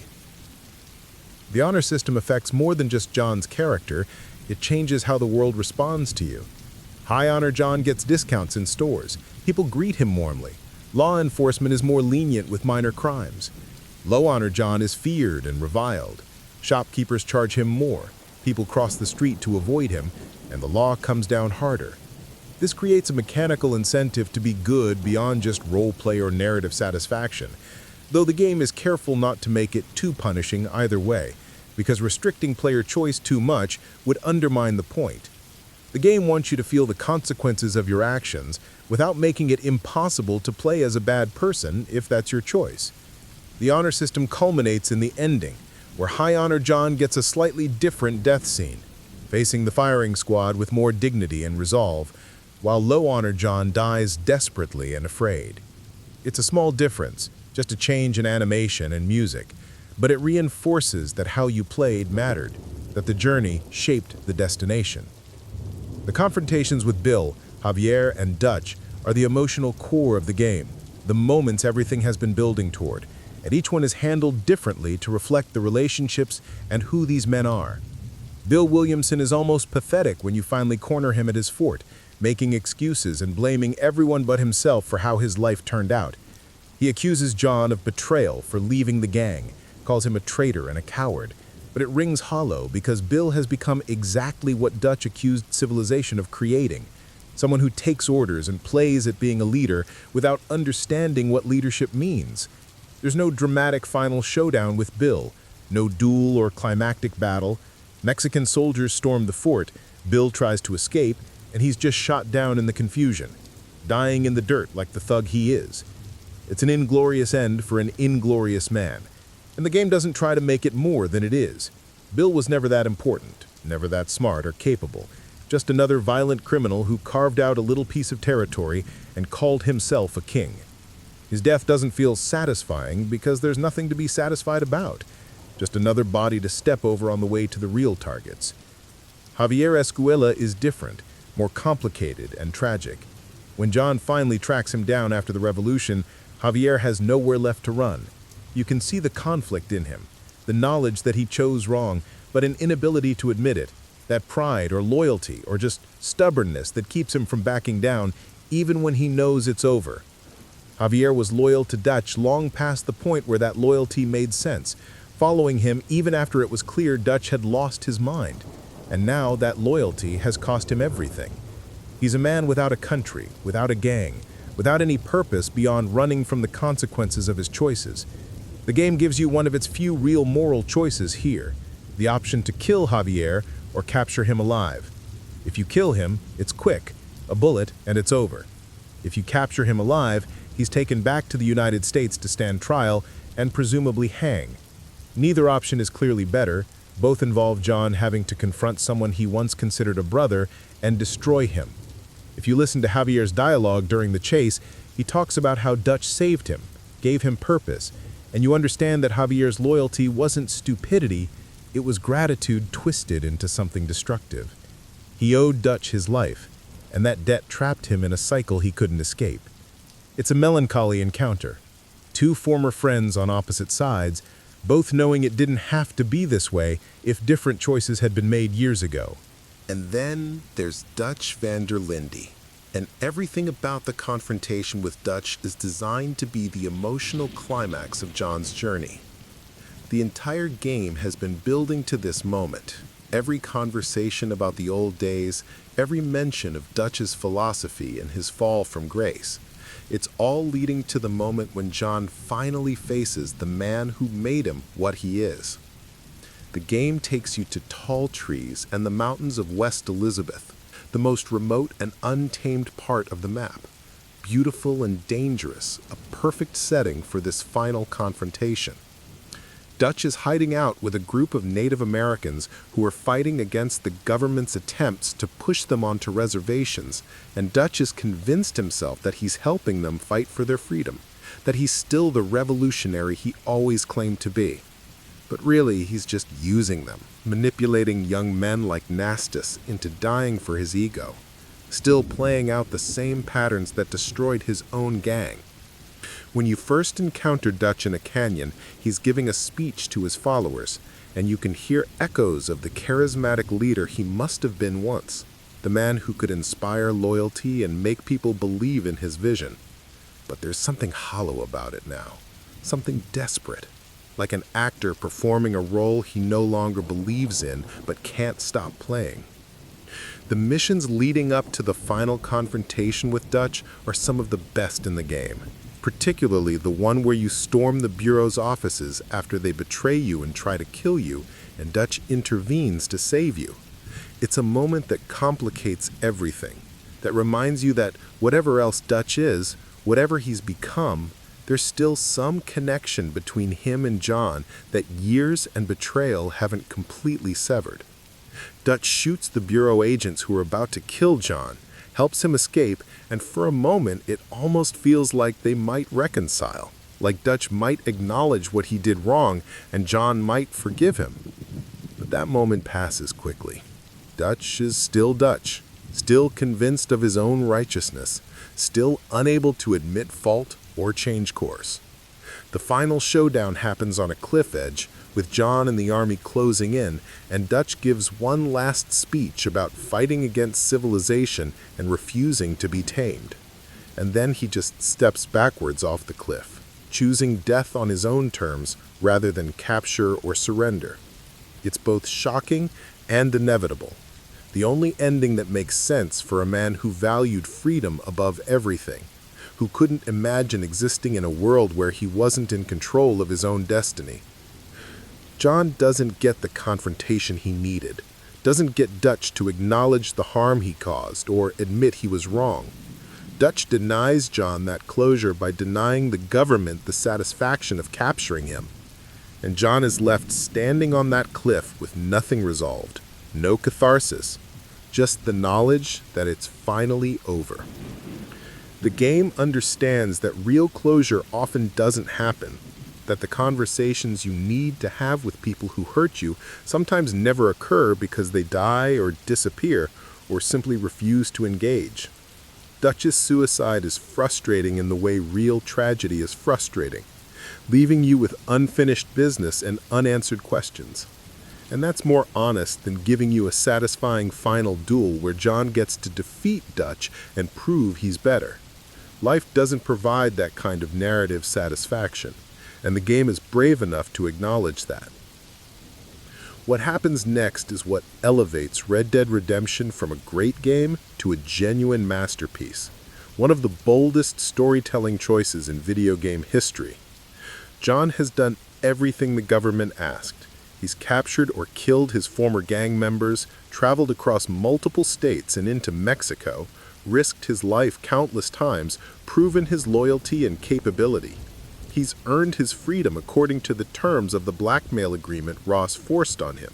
Speaker 2: The honor system affects more than just John's character, it changes how the world responds to you. High honor John gets discounts in stores. People greet him warmly. Law enforcement is more lenient with minor crimes. Low honor John is feared and reviled. Shopkeepers charge him more. People cross the street to avoid him, and the law comes down harder. This creates a mechanical incentive to be good beyond just roleplay or narrative satisfaction, though the game is careful not to make it too punishing either way, because restricting player choice too much would undermine the point. The game wants you to feel the consequences of your actions without making it impossible to play as a bad person if that's your choice. The honor system culminates in the ending, where High Honor John gets a slightly different death scene, facing the firing squad with more dignity and resolve, while Low Honor John dies desperately and afraid. It's a small difference, just a change in animation and music, but it reinforces that how you played mattered, that the journey shaped the destination. The confrontations with Bill, Javier, and Dutch are the emotional core of the game, the moments everything has been building toward, and each one is handled differently to reflect the relationships and who these men are. Bill Williamson is almost pathetic when you finally corner him at his fort, making excuses and blaming everyone but himself for how his life turned out. He accuses John of betrayal for leaving the gang, calls him a traitor and a coward, but it rings hollow because Bill has become exactly what Dutch accused civilization of creating, someone who takes orders and plays at being a leader without understanding what leadership means. There's no dramatic final showdown with Bill, no duel or climactic battle. Mexican soldiers storm the fort, Bill tries to escape, and he's just shot down in the confusion, dying in the dirt like the thug he is. It's an inglorious end for an inglorious man, and the game doesn't try to make it more than it is. Bill was never that important, never that smart or capable, just another violent criminal who carved out a little piece of territory and called himself a king. His death doesn't feel satisfying because there's nothing to be satisfied about, just another body to step over on the way to the real targets. Javier Escuela is different, more complicated and tragic. When John finally tracks him down after the revolution, Javier has nowhere left to run. You can see the conflict in him, the knowledge that he chose wrong, but an inability to admit it, that pride or loyalty or just stubbornness that keeps him from backing down even when he knows it's over. Javier was loyal to Dutch long past the point where that loyalty made sense, following him even after it was clear Dutch had lost his mind. And now that loyalty has cost him everything. He's a man without a country, without a gang, without any purpose beyond running from the consequences of his choices. The game gives you one of its few real moral choices here, the option to kill Javier or capture him alive. If you kill him, it's quick, a bullet, and it's over. If you capture him alive, he's taken back to the United States to stand trial and presumably hang. Neither option is clearly better. Both involve John having to confront someone he once considered a brother and destroy him. If you listen to Javier's dialogue during the chase, he talks about how Dutch saved him, gave him purpose, and you understand that Javier's loyalty wasn't stupidity, it was gratitude twisted into something destructive.
Speaker 3: He owed Dutch his life, and that debt trapped him in a cycle he couldn't escape. It's a melancholy encounter. Two former friends on opposite sides, both knowing it didn't have to be this way if different choices had been made years ago.
Speaker 2: And then there's Dutch van der Linde. And everything about the confrontation with Dutch is designed to be the emotional climax of John's journey. The entire game has been building to this moment. Every conversation about the old days, every mention of Dutch's philosophy and his fall from grace. It's all leading to the moment when John finally faces the man who made him what he is. The game takes you to tall trees and the mountains of West Elizabeth, the most remote and untamed part of the map. Beautiful and dangerous, a perfect setting for this final confrontation. Dutch is hiding out with a group of Native Americans who are fighting against the government's attempts to push them onto reservations, and Dutch is convinced himself that he's helping them fight for their freedom, that he's still the revolutionary he always claimed to be. But really, he's just using them, manipulating young men like Nastus into dying for his ego, still playing out the same patterns that destroyed his own gang. When you first encounter Dutch in a canyon, he's giving a speech to his followers, and you can hear echoes of the charismatic leader he must have been once, the man who could inspire loyalty and make people believe in his vision. But there's something hollow about it now, something desperate, like an actor performing a role he no longer believes in but can't stop playing. The missions leading up to the final confrontation with Dutch are some of the best in the game. Particularly the one where you storm the Bureau's offices after they betray you and try to kill you, and Dutch intervenes to save you. It's a moment that complicates everything, that reminds you that whatever else Dutch is, whatever he's become, there's still some connection between him and John that years and betrayal haven't completely severed. Dutch shoots the Bureau agents who are about to kill John, helps him escape, and for a moment it almost feels like they might reconcile, like Dutch might acknowledge what he did wrong and John might forgive him. But that moment passes quickly. Dutch is still Dutch, still convinced of his own righteousness, still unable to admit fault or change course. The final showdown happens on a cliff edge, with John and the army closing in, and Dutch gives one last speech about fighting against civilization and refusing to be tamed. And then he just steps backwards off the cliff, choosing death on his own terms rather than capture or surrender. It's both shocking and inevitable, the only ending that makes sense for a man who valued freedom above everything, who couldn't imagine existing in a world where he wasn't in control of his own destiny. John doesn't get the confrontation he needed, doesn't get Dutch to acknowledge the harm he caused or admit he was wrong. Dutch denies John that closure by denying the government the satisfaction of capturing him. And John is left standing on that cliff with nothing resolved, no catharsis, just the knowledge that it's finally over. The game understands that real closure often doesn't happen, that the conversations you need to have with people who hurt you sometimes never occur because they die or disappear or simply refuse to engage. Dutch's suicide is frustrating in the way real tragedy is frustrating, leaving you with unfinished business and unanswered questions. And that's more honest than giving you a satisfying final duel where John gets to defeat Dutch and prove he's better. Life doesn't provide that kind of narrative satisfaction, and the game is brave enough to acknowledge that. What happens next is what elevates Red Dead Redemption from a great game to a genuine masterpiece, one of the boldest storytelling choices in video game history. John has done everything the government asked. He's captured or killed his former gang members, traveled across multiple states and into Mexico, risked his life countless times, proven his loyalty and capability. He's earned his freedom according to the terms of the blackmail agreement Ross forced on him.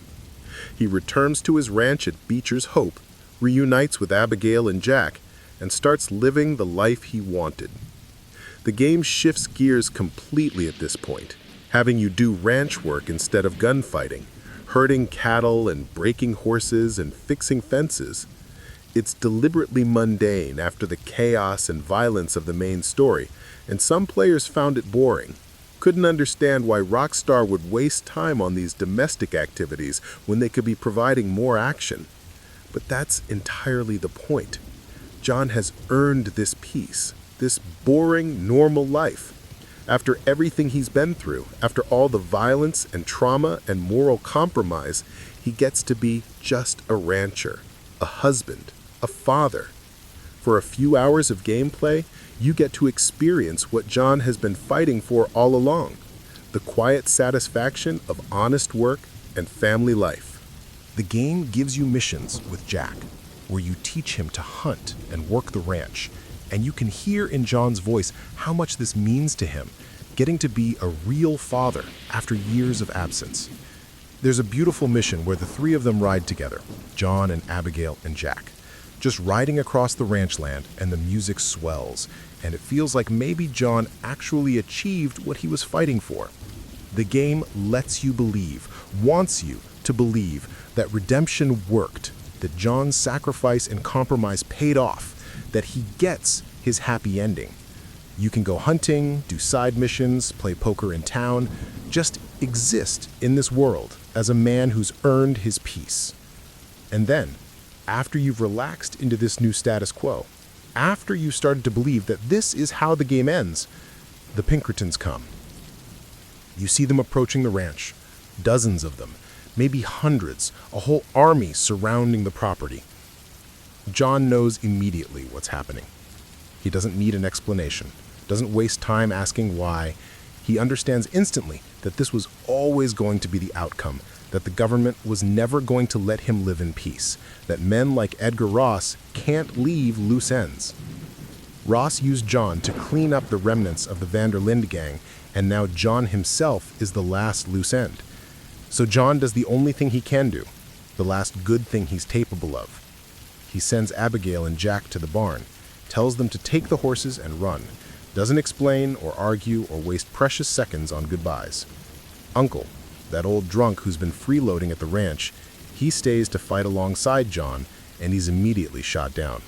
Speaker 2: He returns to his ranch at Beecher's Hope, reunites with Abigail and Jack, and starts living the life he wanted. The game shifts gears completely at this point, having you do ranch work instead of gunfighting,
Speaker 1: herding cattle and breaking horses and fixing fences. It's deliberately mundane after the chaos and violence of the main story, and some players found it boring. Couldn't understand why Rockstar would waste time on these domestic activities when they could be providing more action. But that's entirely the point. John has earned this peace, this boring, normal life. After everything he's been through, after all the violence and trauma and moral compromise, he gets to be just a rancher, a husband, a father. For a few hours of gameplay, you get to experience what John has been fighting for all along, the quiet satisfaction of honest work and family life.
Speaker 2: The game gives you missions with Jack, where you teach him to hunt and work the ranch, and you can hear in John's voice how much this means to him, getting to be a real father after years of absence. There's a beautiful mission where the three of them ride together, John and Abigail and Jack, just riding across the ranch land, and the music swells, and it feels like maybe John actually achieved what he was fighting for. The game lets you believe, wants you to believe, that redemption worked, that John's sacrifice and compromise paid off, that he gets his happy ending. You can go hunting, do side missions, play poker in town, just exist in this world as a man who's earned his peace. And then, after you've relaxed into this new status quo, after you started to believe that this is how the game ends, the Pinkertons come. You see them approaching the ranch, dozens of them, maybe hundreds, a whole army surrounding the property. John knows immediately what's happening. He doesn't need an explanation, doesn't waste time asking why. He understands instantly that this was always going to be the outcome, that the government was never going to let him live in peace, that men like Edgar Ross can't leave loose ends. Ross used John to clean up the remnants of the Van der Linde gang, and now John himself is the last loose end. So John does the only thing he can do, the last good thing he's capable of. He sends Abigail and Jack to the barn, tells them to take the horses and run, doesn't explain or argue or waste precious seconds on goodbyes. Uncle, that old drunk who's been freeloading at the ranch, he stays to fight alongside John, and he's immediately shot down.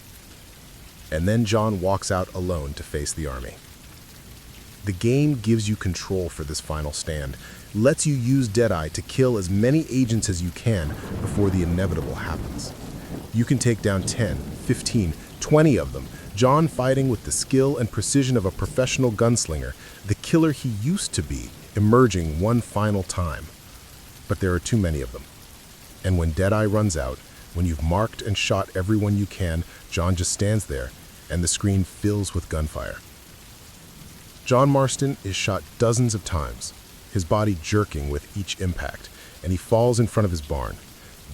Speaker 2: And then John walks out alone to face the army. The game gives you control for this final stand, lets you use Deadeye to kill as many agents as you can before the inevitable happens. You can take down 10, 15, 20 of them, John fighting with the skill and precision of a professional gunslinger, the killer he used to be, emerging one final time. But there are too many of them. And when Deadeye runs out, when you've marked and shot everyone you can, John just stands there, and the screen fills with gunfire. John Marston is shot dozens of times, his body jerking with each impact, and he falls in front of his barn,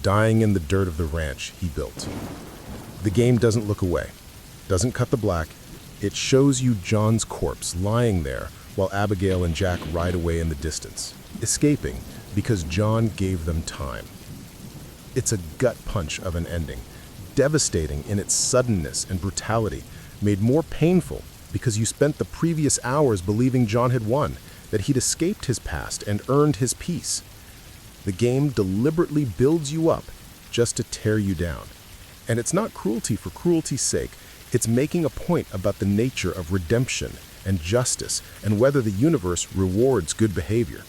Speaker 2: dying in the dirt of the ranch he built. The game doesn't look away, doesn't cut the black. It shows you John's corpse lying there while Abigail and Jack ride away in the distance, escaping because John gave them time. It's a gut punch of an ending, devastating in its suddenness and brutality, made more painful because you spent the previous hours believing John had won, that he'd escaped his past and earned his peace. The game deliberately builds you up just to tear you down. And it's not cruelty for cruelty's sake. It's making a point about the nature of redemption and justice and whether the universe rewards good behavior.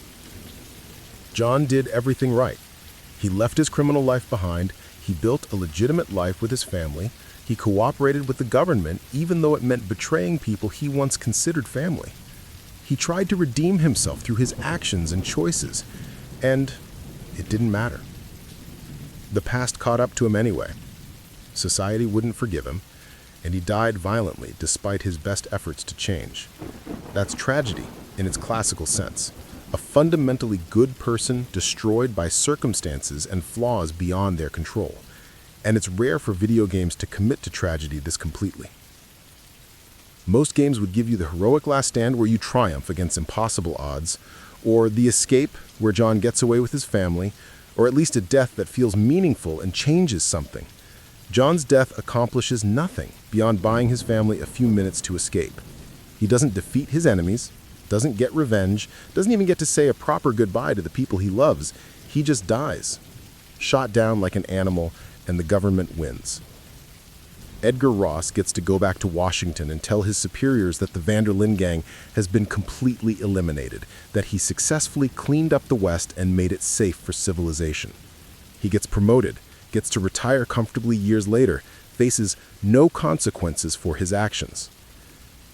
Speaker 2: John did everything right. He left his criminal life behind. He built a legitimate life with his family. He cooperated with the government even though it meant betraying people he once considered family. He tried to redeem himself through his actions and choices, and it didn't matter. The past caught up to him anyway. Society wouldn't forgive him, and he died violently despite his best efforts to change. That's tragedy in its classical sense. A fundamentally good person destroyed by circumstances and flaws beyond their control. And it's rare for video games to commit to tragedy this completely. Most games would give you the heroic last stand where you triumph against impossible odds, or the escape where John gets away with his family, or at least a death that feels meaningful and changes something. John's death accomplishes nothing beyond buying his family a few minutes to escape. He doesn't defeat his enemies, doesn't get revenge, doesn't even get to say a proper goodbye to the people he loves.
Speaker 3: He just dies, shot down like an animal, and the government wins. Edgar Ross gets to go back to Washington and tell his superiors that the Vanderlyn gang has been completely eliminated, that he successfully cleaned up the West and made it safe for civilization. He gets promoted, gets to retire comfortably years later, faces no consequences for his actions.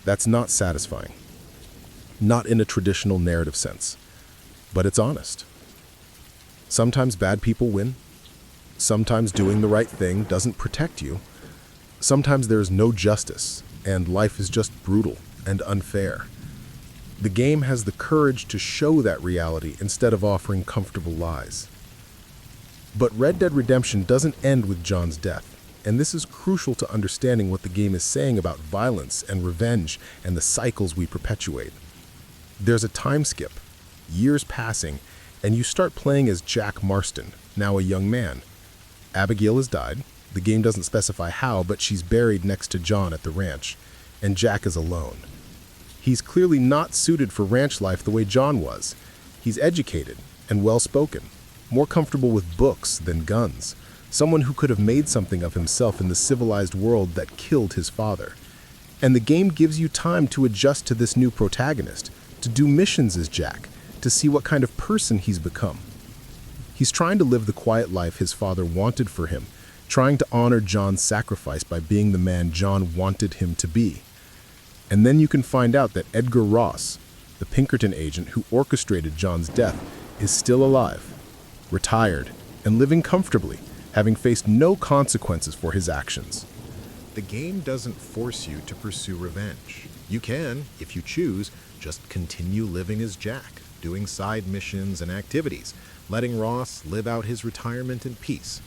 Speaker 3: That's not satisfying. Not in a traditional narrative sense, but it's honest. Sometimes bad people win. Sometimes doing the right thing doesn't protect you. Sometimes there's no justice, and life is just brutal and unfair. The game has the courage to show that reality instead of offering comfortable lies. But Red Dead Redemption doesn't end with John's death, and this is crucial to understanding what the game is saying about violence and revenge and the cycles we perpetuate. There's a time skip, years passing, and you start playing as Jack Marston, now a young man. Abigail has died. The game doesn't specify how, but she's buried next to John at the ranch, and Jack is alone. He's clearly not suited for ranch life the way John was. He's educated and well-spoken, more comfortable with books than guns, someone who could have made something of himself in the civilized world that killed his father. And the game gives you time to adjust to this new protagonist, to do missions as Jack, to see what kind of person he's become. He's trying to live the quiet life his father wanted for him, trying to honor John's sacrifice by being the man John wanted him to be. And then you can find out that Edgar Ross, the Pinkerton agent who orchestrated John's death, is still alive, retired, and living comfortably, having faced no consequences for his actions.
Speaker 1: The game doesn't force you to pursue revenge. You can, if you choose, just continue living as Jack, doing side missions and activities, letting Ross live out his retirement in peace.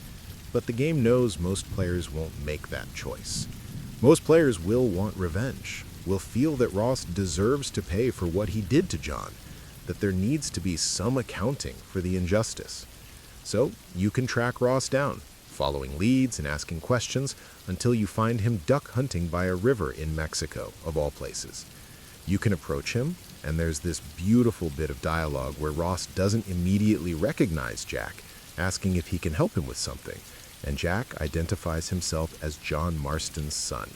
Speaker 1: But the game knows most players won't make that choice. Most players will want revenge, will feel that Ross deserves to pay for what he did to John, that there needs to be some accounting for the injustice. So you can track Ross down, following leads and asking questions until you find him duck hunting by a river in Mexico, of all places. You can approach him, and there's this beautiful bit of dialogue where Ross doesn't immediately recognize Jack, asking if he can help him with something, and Jack identifies himself as John Marston's son.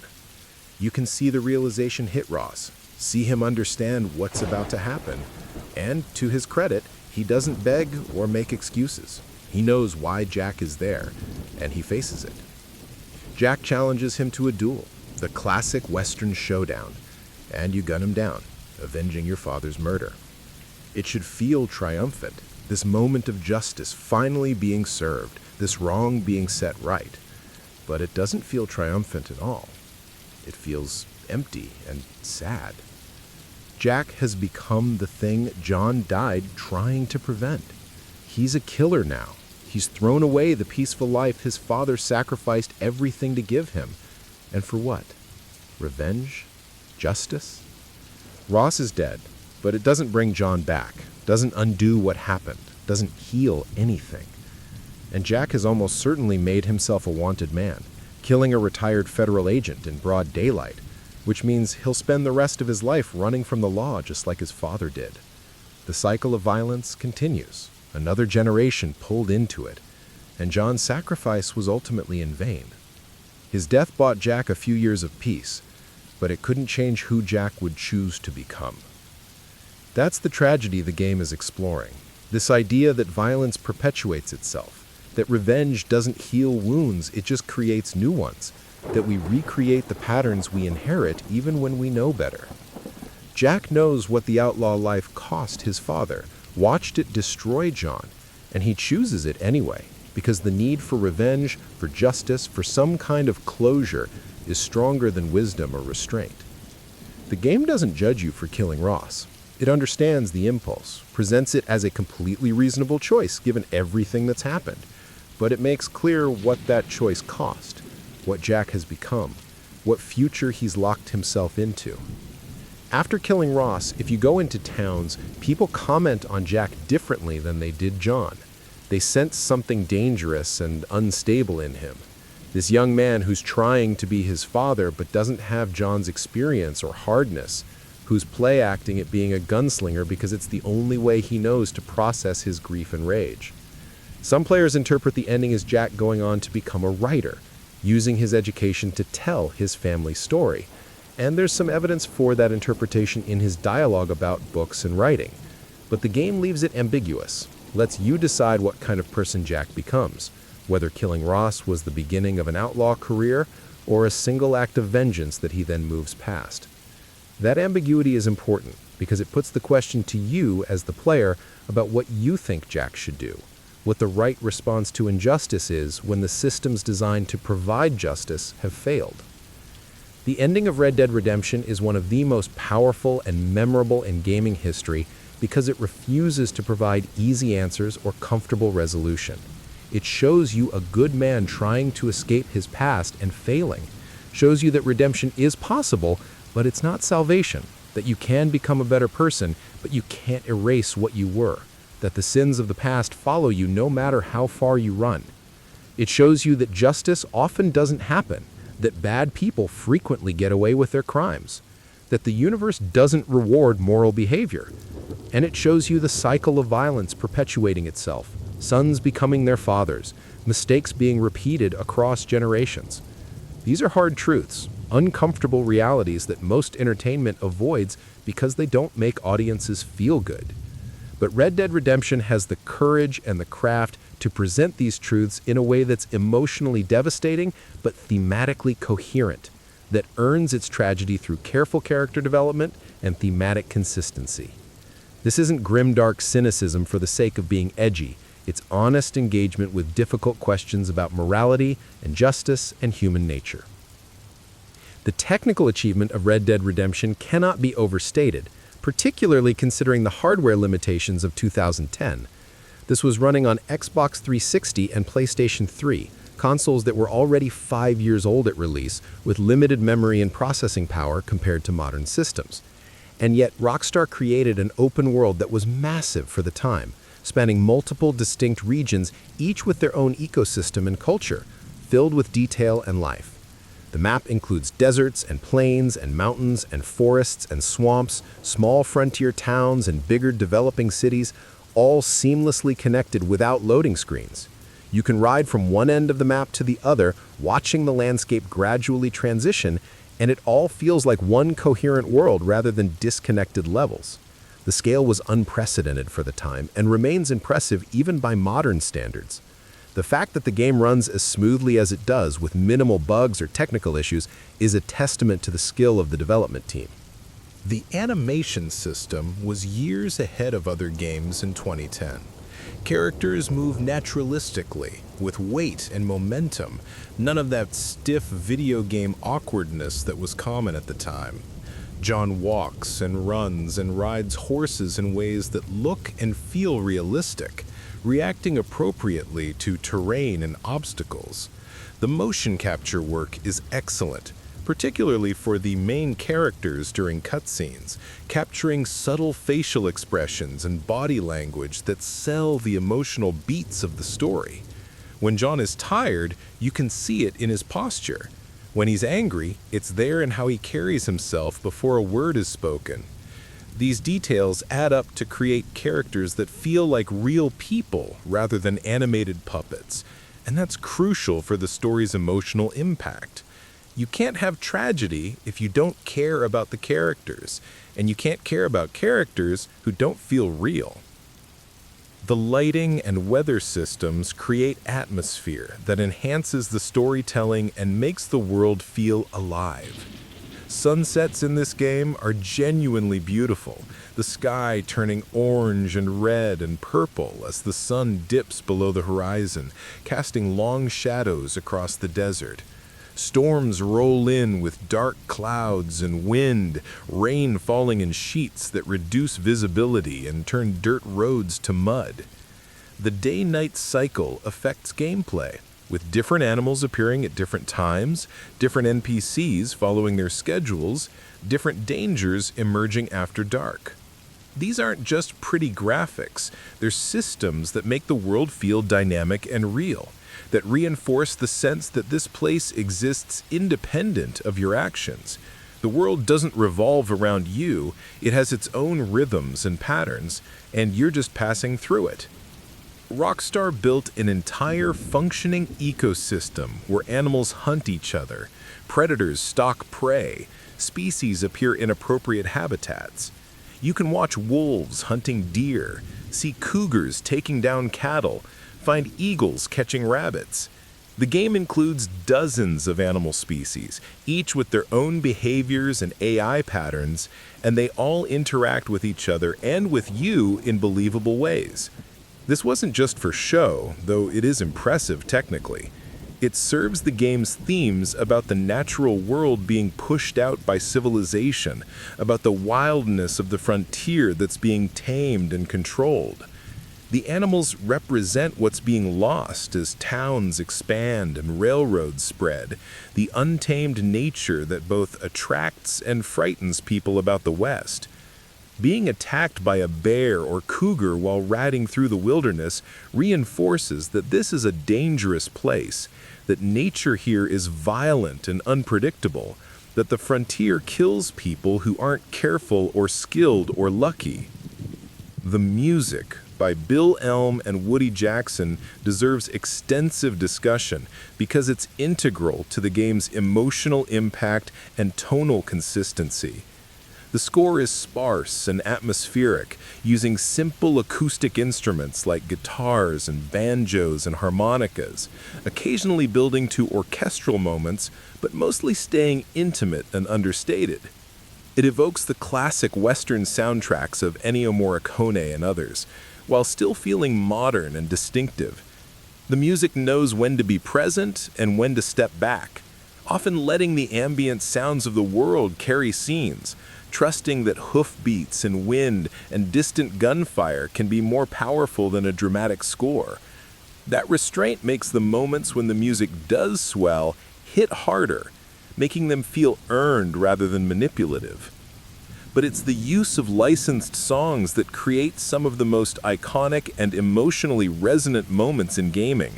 Speaker 1: You can see the realization hit Ross, see him understand what's about to happen, and to his credit, he doesn't beg or make excuses. He knows why Jack is there, and he faces it. Jack challenges him to a duel, the classic Western showdown, and you gun him down, avenging your father's murder. It should feel triumphant, this moment of justice finally being served, this wrong being set right. But it doesn't feel triumphant at all. It feels empty and sad. Jack has become the thing John died trying to prevent. He's a killer now. He's thrown away the peaceful life his father sacrificed everything to give him. And for what? Revenge? Justice? Ross is dead, but it doesn't bring John back, doesn't undo what happened, doesn't heal anything. And Jack has almost certainly made himself a wanted man, killing a retired federal agent in broad daylight, which means he'll spend the rest of his life running from the law just like his father did. The cycle of violence continues, another generation pulled into it, and John's sacrifice was ultimately in vain. His death bought Jack a few years of peace, but it couldn't change who Jack would choose to become. That's the tragedy the game is exploring, this idea that violence perpetuates itself, that revenge doesn't heal wounds, it just creates new ones, that we recreate the patterns we inherit even when we know better. Jack knows what the outlaw life cost his father, watched it destroy John, and he chooses it anyway, because the need for revenge, for justice, for some kind of closure is stronger than wisdom or restraint. The game doesn't judge you for killing Ross. It understands the impulse, presents it as a completely reasonable choice given everything that's happened, but it makes clear what that choice cost, what Jack has become, what future he's locked himself into. After killing Ross, if you go into towns, people comment on Jack differently than they did John. They sense something dangerous and unstable in him. This young man who's trying to be his father but doesn't have John's experience or hardness, who's play acting at being a gunslinger because it's the only way he knows to process his grief and rage.
Speaker 2: Some players interpret the ending as Jack going on to become a writer, using his education to tell his family story. And there's some evidence for that interpretation in his dialogue about books and writing. But the game leaves it ambiguous, lets you decide what kind of person Jack becomes, whether killing Ross was the beginning of an outlaw career or a single act of vengeance that he then moves past. That ambiguity is important because it puts the question to you as the player about what you think Jack should do, what the right response to injustice is when the systems designed to provide justice have failed. The ending of Red Dead Redemption is one of the most powerful and memorable in gaming history because it refuses to provide easy answers or comfortable resolution. It shows you a good man trying to escape his past and failing, shows you that redemption is possible, but it's not salvation, that you can become a better person, but you can't erase what you were, that the sins of the past follow you no matter how far you run. It shows you that justice often doesn't happen, that bad people frequently get away with their crimes, that the universe doesn't reward moral behavior. And it shows you the cycle of violence perpetuating itself, sons becoming their fathers, mistakes being repeated across generations. These are hard truths, uncomfortable realities that most entertainment avoids because they don't make audiences feel good. But Red Dead Redemption has the courage and the craft to present these truths in a way that's emotionally devastating but thematically coherent, that earns its tragedy through careful character development and thematic consistency. This isn't grimdark cynicism for the sake of being edgy. It's honest engagement with difficult questions about morality and justice and human nature. The technical achievement of Red Dead Redemption cannot be overstated, particularly considering the hardware limitations of 2010. This was running on Xbox 360 and PlayStation 3, consoles that were already 5 years old at release, with limited memory and processing power compared to modern systems. And yet, Rockstar created an open world that was massive for the time, spanning multiple distinct regions, each with their own ecosystem and culture, filled with detail and life. The map includes deserts and plains and mountains and forests and swamps, small frontier towns and bigger developing cities, all seamlessly connected without loading screens. You can ride from one end of the map to the other, watching the landscape gradually transition, and it all feels like one coherent world rather than disconnected levels. The scale was unprecedented for the time and remains impressive even by modern standards. The fact that the game runs as smoothly as it does with minimal bugs or technical issues is a testament to the skill of the development team.
Speaker 3: The animation system was years ahead of other games in 2010. Characters move naturalistically, with weight and momentum, none of that stiff video game awkwardness that was common at the time. John walks and runs and rides horses in ways that look and feel realistic, reacting appropriately to terrain and obstacles. The motion capture work is excellent, particularly for the main characters during cutscenes, capturing subtle facial expressions and body language that sell the emotional beats of the story. When John is tired, you can see it in his posture. When he's angry, it's there in how he carries himself before a word is spoken. These details add up to create characters that feel like real people rather than animated puppets, and that's crucial for the story's emotional impact. You can't have tragedy if you don't care about the characters, and you can't care about characters who don't feel real. The lighting and weather systems create atmosphere that enhances the storytelling and makes the world feel alive. Sunsets in this game are genuinely beautiful, the sky turning orange and red and purple as the sun dips below the horizon, casting long shadows across the desert. Storms roll in with dark clouds and wind, rain falling in sheets that reduce visibility and turn dirt roads to mud. The day-night cycle affects gameplay, with different animals appearing at different times, different NPCs following their schedules, different dangers emerging after dark. These aren't just pretty graphics, they're systems that make the world feel dynamic and real, that reinforce the sense that this place exists independent of your actions. The world doesn't revolve around you, it has its own rhythms and patterns, and you're just passing through it.
Speaker 2: Rockstar built an entire functioning ecosystem where animals hunt each other, predators stalk prey, species appear in appropriate habitats. You can watch wolves hunting deer, see cougars taking down cattle, find eagles catching rabbits. The game includes dozens of animal species, each with their own behaviors and AI patterns, and they all interact with each other and with you in believable ways. This wasn't just for show, though it is impressive technically. It serves the game's themes about the natural world being pushed out by civilization, about the wildness of the frontier that's being tamed and controlled. The animals represent what's being lost as towns expand and railroads spread, the untamed nature that both attracts and frightens people about the West. Being attacked by a bear or cougar while riding through the wilderness reinforces that this is a dangerous place, that nature here is violent and unpredictable, that the frontier kills people who aren't careful or skilled or lucky. The music by Bill Elm and Woody Jackson deserves extensive discussion because it's integral to the game's emotional impact and tonal consistency. The score is sparse and atmospheric, using simple acoustic instruments like guitars and banjos and harmonicas, occasionally building to orchestral moments, but mostly staying intimate and understated. It evokes the classic Western soundtracks of Ennio Morricone and others, while still feeling modern and distinctive. The music knows when to be present and when to step back, often letting the ambient sounds of the world carry scenes, trusting that hoofbeats and wind and distant gunfire can be more powerful than a dramatic score. That restraint makes the moments when the music does swell hit harder, making them feel earned rather than manipulative. But it's the use of licensed songs that create some of the most iconic and emotionally resonant moments in gaming.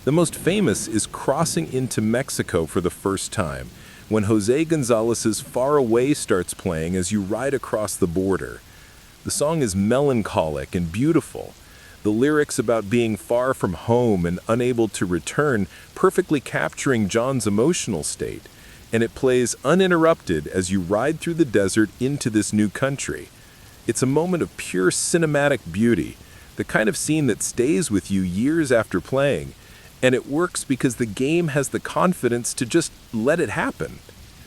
Speaker 2: The most famous is crossing into Mexico for the first time, when Jose Gonzalez's Far Away starts playing as you ride across the border. The song is melancholic and beautiful. The lyrics about being far from home and unable to return perfectly capturing John's emotional state, and it plays uninterrupted as you ride through the desert into this new country. It's a moment of pure cinematic beauty, the kind of scene that stays with you years after playing, and it works because the game has the confidence to just let it happen.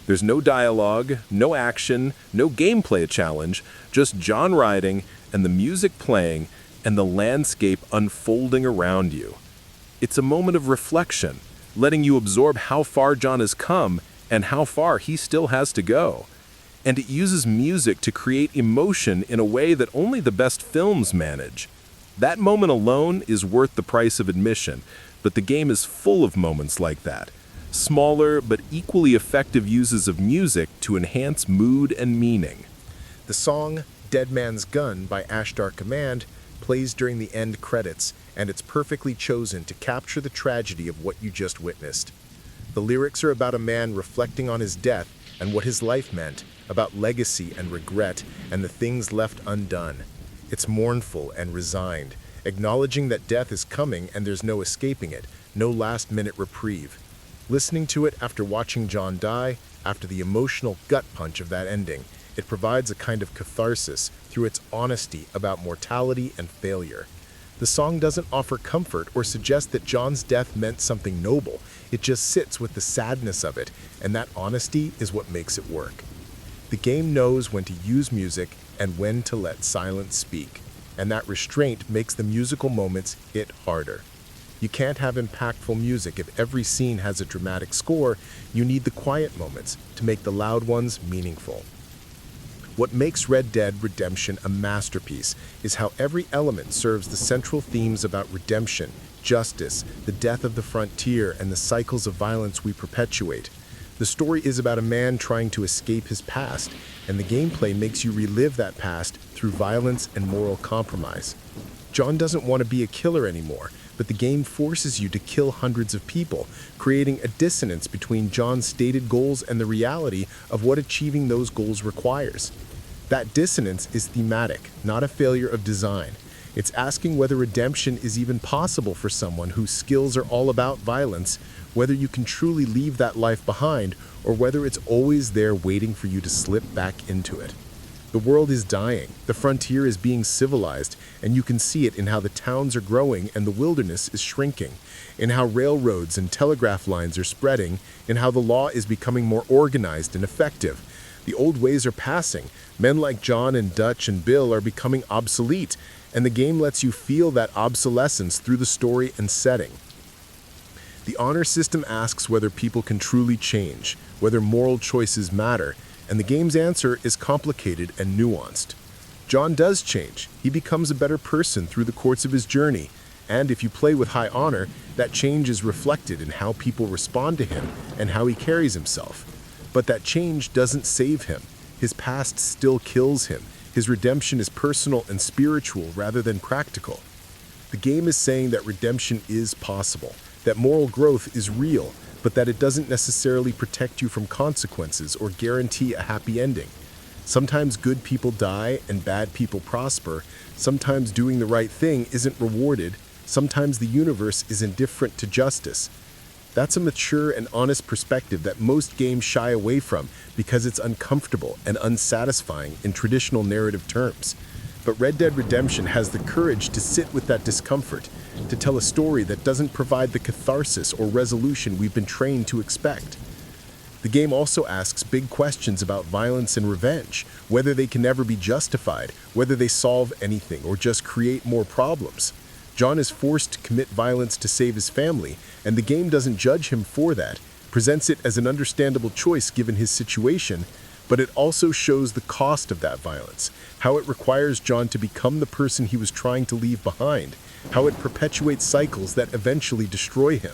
Speaker 2: There's no dialogue, no action, no gameplay challenge, just John riding and the music playing and the landscape unfolding around you. It's a moment of reflection, letting you absorb how far John has come and how far he still has to go. And it uses music to create emotion in a way that only the best films manage. That moment alone is worth the price of admission, but the game is full of moments like that. Smaller but equally effective uses of music to enhance mood and meaning.
Speaker 1: The song Dead Man's Gun by Ashtar Command plays during the end credits, and it's perfectly chosen to capture the tragedy of what you just witnessed. The lyrics are about a man reflecting on his death and what his life meant, about legacy and regret and the things left undone. It's mournful and resigned, acknowledging that death is coming and there's no escaping it, no last-minute reprieve. Listening to it after watching John die, after the emotional gut punch of that ending, it provides a kind of catharsis through its honesty about mortality and failure. The song doesn't offer comfort or suggest that John's death meant something noble. It just sits with the sadness of it, and that honesty is what makes it work. The game knows when to use music and when to let silence speak, and that restraint makes the musical moments hit harder. You can't have impactful music if every scene has a dramatic score. You need the quiet moments to make the loud ones meaningful. What makes Red Dead Redemption a masterpiece is how every element serves the central themes about redemption, justice, the death of the frontier, and the cycles of violence we perpetuate. The story is about a man trying to escape his past, and the gameplay makes you relive that past through violence and moral compromise. John doesn't want to be a killer anymore, but the game forces you to kill hundreds of people, creating a dissonance between John's stated goals and the reality of what achieving those goals requires. That dissonance is thematic, not a failure of design. It's asking whether redemption is even possible for someone whose skills are all about violence, whether you can truly leave that life behind, or whether it's always there waiting for you to slip back into it. The world is dying, the frontier is being civilized, and you can see it in how the towns are growing and the wilderness is shrinking, in how railroads and telegraph lines are spreading, in how the law is becoming more organized and effective. The old ways are passing. Men like John and Dutch and Bill are becoming obsolete, and the game lets you feel that obsolescence through the story and setting. The honor system asks whether people can truly change, whether moral choices matter, and the game's answer is complicated and nuanced. John does change. He becomes a better person through the course of his journey, and if you play with high honor, that change is reflected in how people respond to him and how he carries himself. But that change doesn't save him. His past still kills him. His redemption is personal and spiritual rather than practical. The game is saying that redemption is possible, that moral growth is real, but that it doesn't necessarily protect you from consequences or guarantee a happy ending. Sometimes good people die and bad people prosper. Sometimes doing the right thing isn't rewarded. Sometimes the universe is indifferent to justice. That's a mature and honest perspective that most games shy away from because it's uncomfortable and unsatisfying in traditional narrative terms. But Red Dead Redemption has the courage to sit with that discomfort, to tell a story that doesn't provide the catharsis or resolution we've been trained to expect. The game also asks big questions about violence and revenge, whether they can ever be justified, whether they solve anything or just create more problems. John is forced to commit violence to save his family, and the game doesn't judge him for that, presents it as an understandable choice given his situation, but it also shows the cost of that violence, how it requires John to become the person he was trying to leave behind, how it perpetuates cycles that eventually destroy him.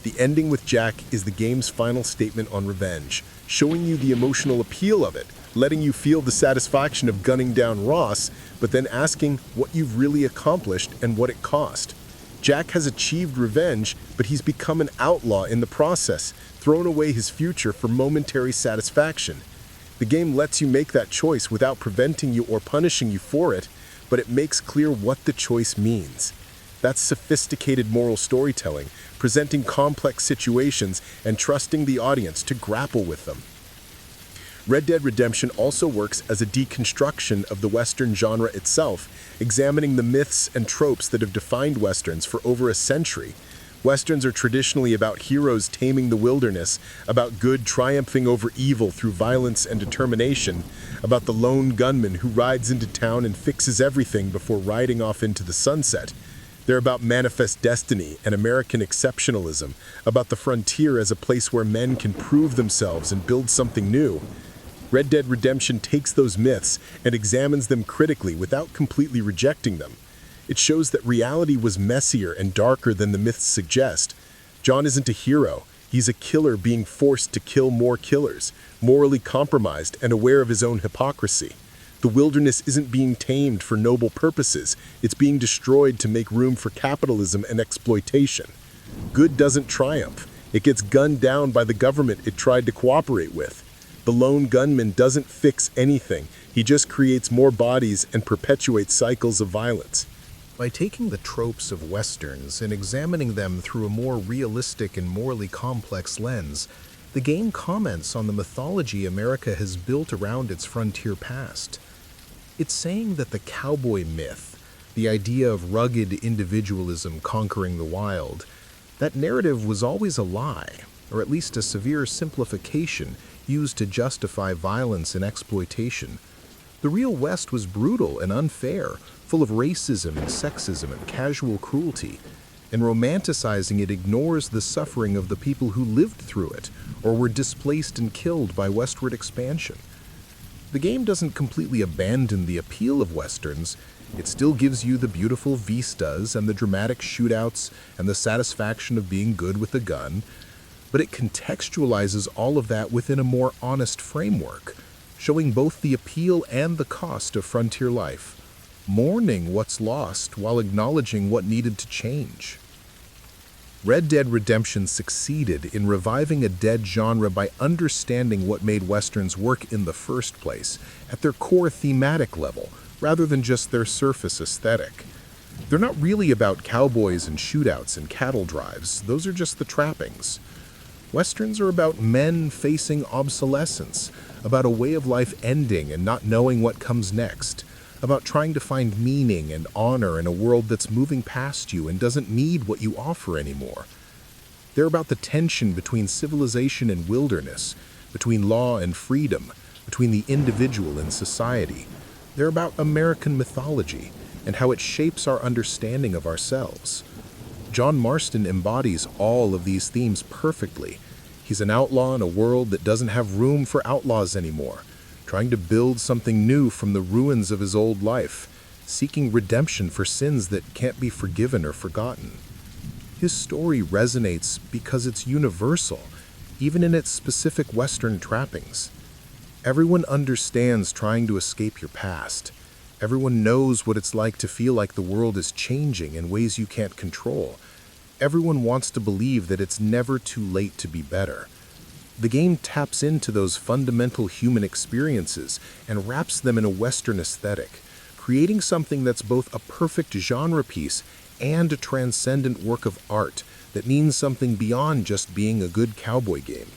Speaker 1: The ending with Jack is the game's final statement on revenge, showing you the emotional appeal of it, letting you feel the satisfaction of gunning down Ross, but then asking what you've really accomplished and what it cost. Jack has achieved revenge, but he's become an outlaw in the process, thrown away his future for momentary satisfaction. The game lets you make that choice without preventing you or punishing you for it, but it makes clear what the choice means. That's sophisticated moral storytelling, presenting complex situations and trusting the audience to grapple with them. Red Dead Redemption also works as a deconstruction of the Western genre itself, examining the myths and tropes that have defined Westerns for over a century. Westerns are traditionally about heroes taming the wilderness, about good triumphing over evil through violence and determination, about the lone gunman who rides into town and fixes everything before riding off into the sunset. They're about manifest destiny and American exceptionalism, about the frontier as a place where men can prove themselves and build something new. Red Dead Redemption takes those myths and examines them critically without completely rejecting them. It shows that reality was messier and darker than the myths suggest. John isn't a hero. He's a killer being forced to kill more killers, morally compromised and aware of his own hypocrisy. The wilderness isn't being tamed for noble purposes. It's being destroyed to make room for capitalism and exploitation. Good doesn't triumph. It gets gunned down by the government it tried to cooperate with. The lone gunman doesn't fix anything. He just creates more bodies and perpetuates cycles of violence.
Speaker 3: By taking the tropes of Westerns and examining them through a more realistic and morally complex lens, the game comments on the mythology America has built around its frontier past. It's saying that the cowboy myth, the idea of rugged individualism conquering the wild, that narrative was always a lie, or at least a severe simplification used to justify violence and exploitation. The real West was brutal and unfair, full of racism and sexism and casual cruelty, and romanticizing it ignores the suffering of the people who lived through it or were displaced and killed by westward expansion. The game doesn't completely abandon the appeal of Westerns. It still gives you the beautiful vistas and the dramatic shootouts and the satisfaction of being good with a gun, but it contextualizes all of that within a more honest framework, showing both the appeal and the cost of frontier life, mourning what's lost while acknowledging what needed to change. Red Dead Redemption succeeded in reviving a dead genre by understanding what made Westerns work in the first place, at their core thematic level, rather than just their surface aesthetic.
Speaker 1: They're not really about cowboys and shootouts and cattle drives. Those are just the trappings. Westerns are about men facing obsolescence, about a way of life ending and not knowing what comes next, about trying to find meaning and honor in a world that's moving past you and doesn't need what you offer anymore. They're about the tension between civilization and wilderness, between law and freedom, between the individual and society. They're about American mythology and how it shapes our understanding of ourselves. John Marston embodies all of these themes perfectly. He's an outlaw in a world that doesn't have room for outlaws anymore, trying to build something new from the ruins of his old life, seeking redemption for sins that can't be forgiven or forgotten. His story resonates because it's universal, even in its specific Western trappings. Everyone understands trying to escape your past. Everyone knows what it's like to feel like the world is changing in ways you can't control. Everyone wants to believe that it's never too late to be better. The game taps into those fundamental human experiences and wraps them in a Western aesthetic, creating something that's both a perfect genre piece and a transcendent work of art that means something beyond just being a good cowboy game.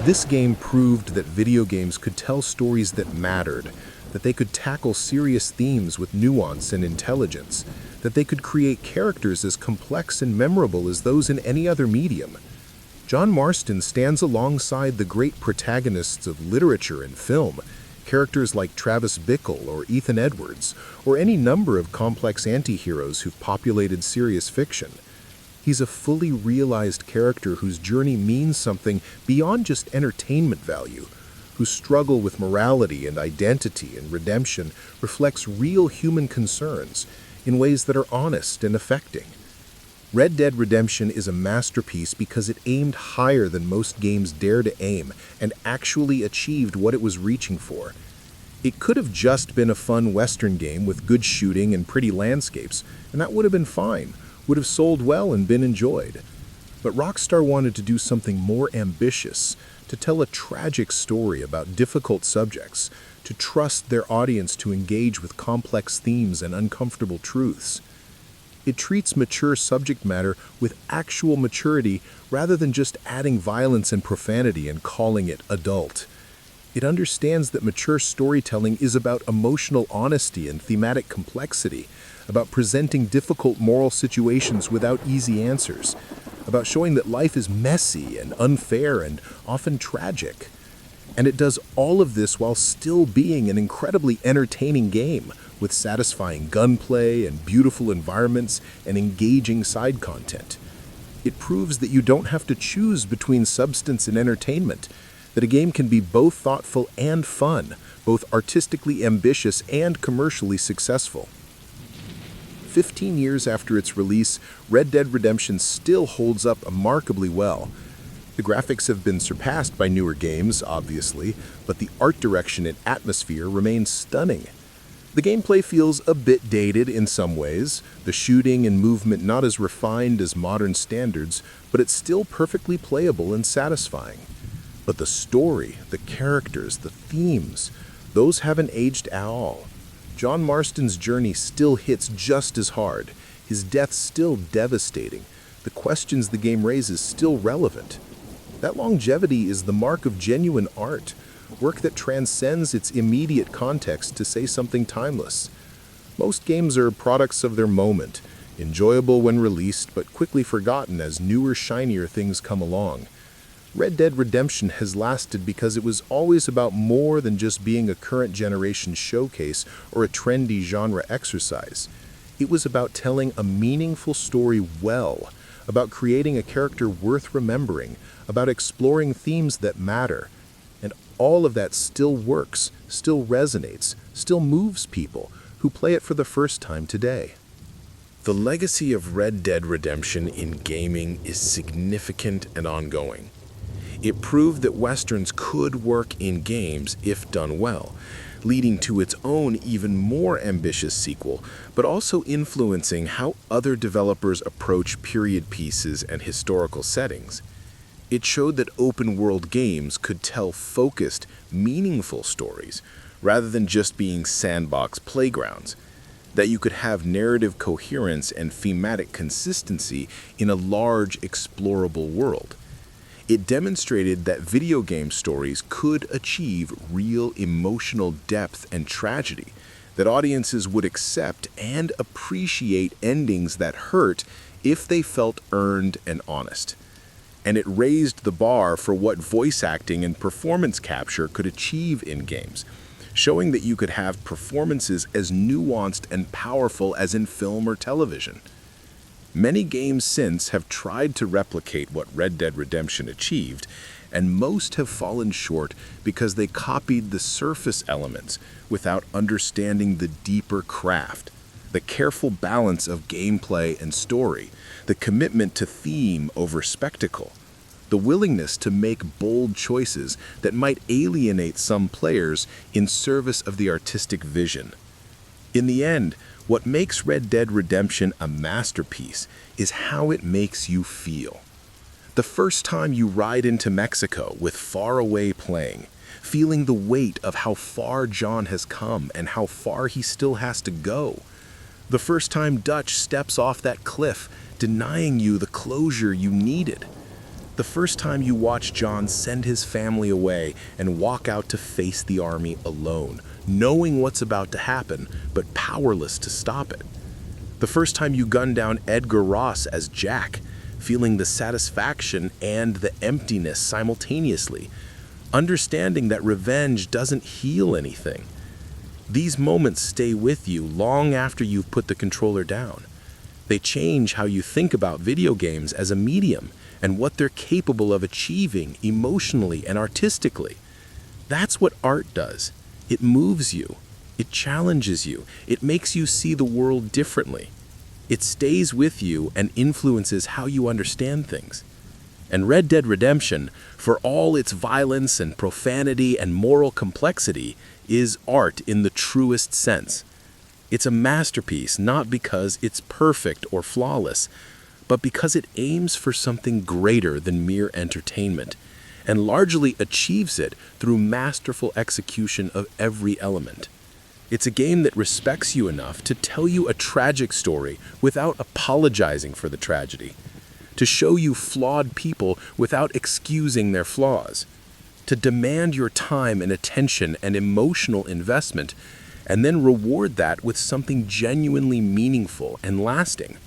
Speaker 1: This game proved that video games could tell stories that mattered, that they could tackle serious themes with nuance and intelligence, that they could create characters as complex and memorable as those in any other medium. John Marston stands alongside the great protagonists of literature and film, characters like Travis Bickle or Ethan Edwards, or any number of complex anti-heroes who've populated serious fiction. He's a fully realized character whose journey means something beyond just entertainment value, whose struggle with morality and identity and redemption reflects real human concerns in ways that are honest and affecting. Red Dead Redemption is a masterpiece because it aimed higher than most games dare to aim and actually achieved what it was reaching for. It could have just been a fun Western game with good shooting and pretty landscapes, and that would have been fine, would have sold well and been enjoyed. But Rockstar wanted to do something more ambitious, to tell a tragic story about difficult subjects, to trust their audience to engage with complex themes and uncomfortable truths. It treats mature subject matter with actual maturity rather than just adding violence and profanity and calling it adult. It understands that mature storytelling is about emotional honesty and thematic complexity, about presenting difficult moral situations without easy answers, about showing that life is messy and unfair and often tragic. And it does all of this while still being an incredibly entertaining game, with satisfying gunplay and beautiful environments and engaging side content. It proves that you don't have to choose between substance and entertainment, that a game can be both thoughtful and fun, both artistically ambitious and commercially successful. 15 years after its release, Red Dead Redemption still holds up remarkably well. The graphics have been surpassed by newer games, obviously, but the art direction and atmosphere remain stunning. The gameplay feels a bit dated in some ways, the shooting and movement not as refined as modern standards, but it's still perfectly playable and satisfying. But the story, the characters, the themes, those haven't aged at all. John Marston's journey still hits just as hard, his death still devastating, the questions the game raises still relevant. That longevity is the mark of genuine art, work that transcends its immediate context to say something timeless. Most games are products of their moment, enjoyable when released but quickly forgotten as newer, shinier things come along. Red Dead Redemption has lasted because it was always about more than just being a current generation showcase or a trendy genre exercise. It was about telling a meaningful story well, about creating a character worth remembering, about exploring themes that matter. And all of that still works, still resonates, still moves people who play it for the first time today. The legacy of Red Dead Redemption in gaming is significant and ongoing. It proved that Westerns could work in games if done well, leading to its own even more ambitious sequel, but also influencing how other developers approach period pieces and historical settings. It showed that open-world games could tell focused, meaningful stories, rather than just being sandbox playgrounds. that you could have narrative coherence and thematic consistency in a large, explorable world. It demonstrated that video game stories could achieve real emotional depth and tragedy, that audiences would accept and appreciate endings that hurt if they felt earned and honest. And it raised the bar for what voice acting and performance capture could achieve in games, showing that you could have performances as nuanced and powerful as in film or television. Many games since have tried to replicate what Red Dead Redemption achieved, and most have fallen short because they copied the surface elements without understanding the deeper craft, the careful balance of gameplay and story, the commitment to theme over spectacle, the willingness to make bold choices that might alienate some players in service of the artistic vision. In the end, what makes Red Dead Redemption a masterpiece is how it makes you feel. The first time you ride into Mexico with Far Away playing, feeling the weight of how far John has come and how far he still has to go. The first time Dutch steps off that cliff, denying you the closure you needed. The first time you watch John send his family away and walk out to face the army alone, knowing what's about to happen, but powerless to stop it. The first time you gun down Edgar Ross as Jack, feeling the satisfaction and the emptiness simultaneously, understanding that revenge doesn't heal anything. These moments stay with you long after you've put the controller down. They change how you think about video games as a medium and what they're capable of achieving emotionally and artistically. That's what art does. It moves you. It challenges you. It makes you see the world differently. It stays with you and influences how you understand things. And Red Dead Redemption, for all its violence and profanity and moral complexity, is art in the truest sense. It's a masterpiece not because it's perfect or flawless, but because it aims for something greater than mere entertainment, and largely achieves it through masterful execution of every element. It's a game that respects you enough to tell you a tragic story without apologizing for the tragedy, to show you flawed people without excusing their flaws, to demand your time and attention and emotional investment, and then reward that with something genuinely meaningful and lasting.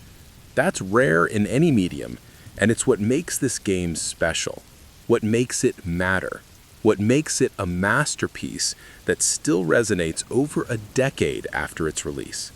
Speaker 1: That's rare in any medium, and it's what makes this game special, what makes it matter, what makes it a masterpiece that still resonates over a decade after its release.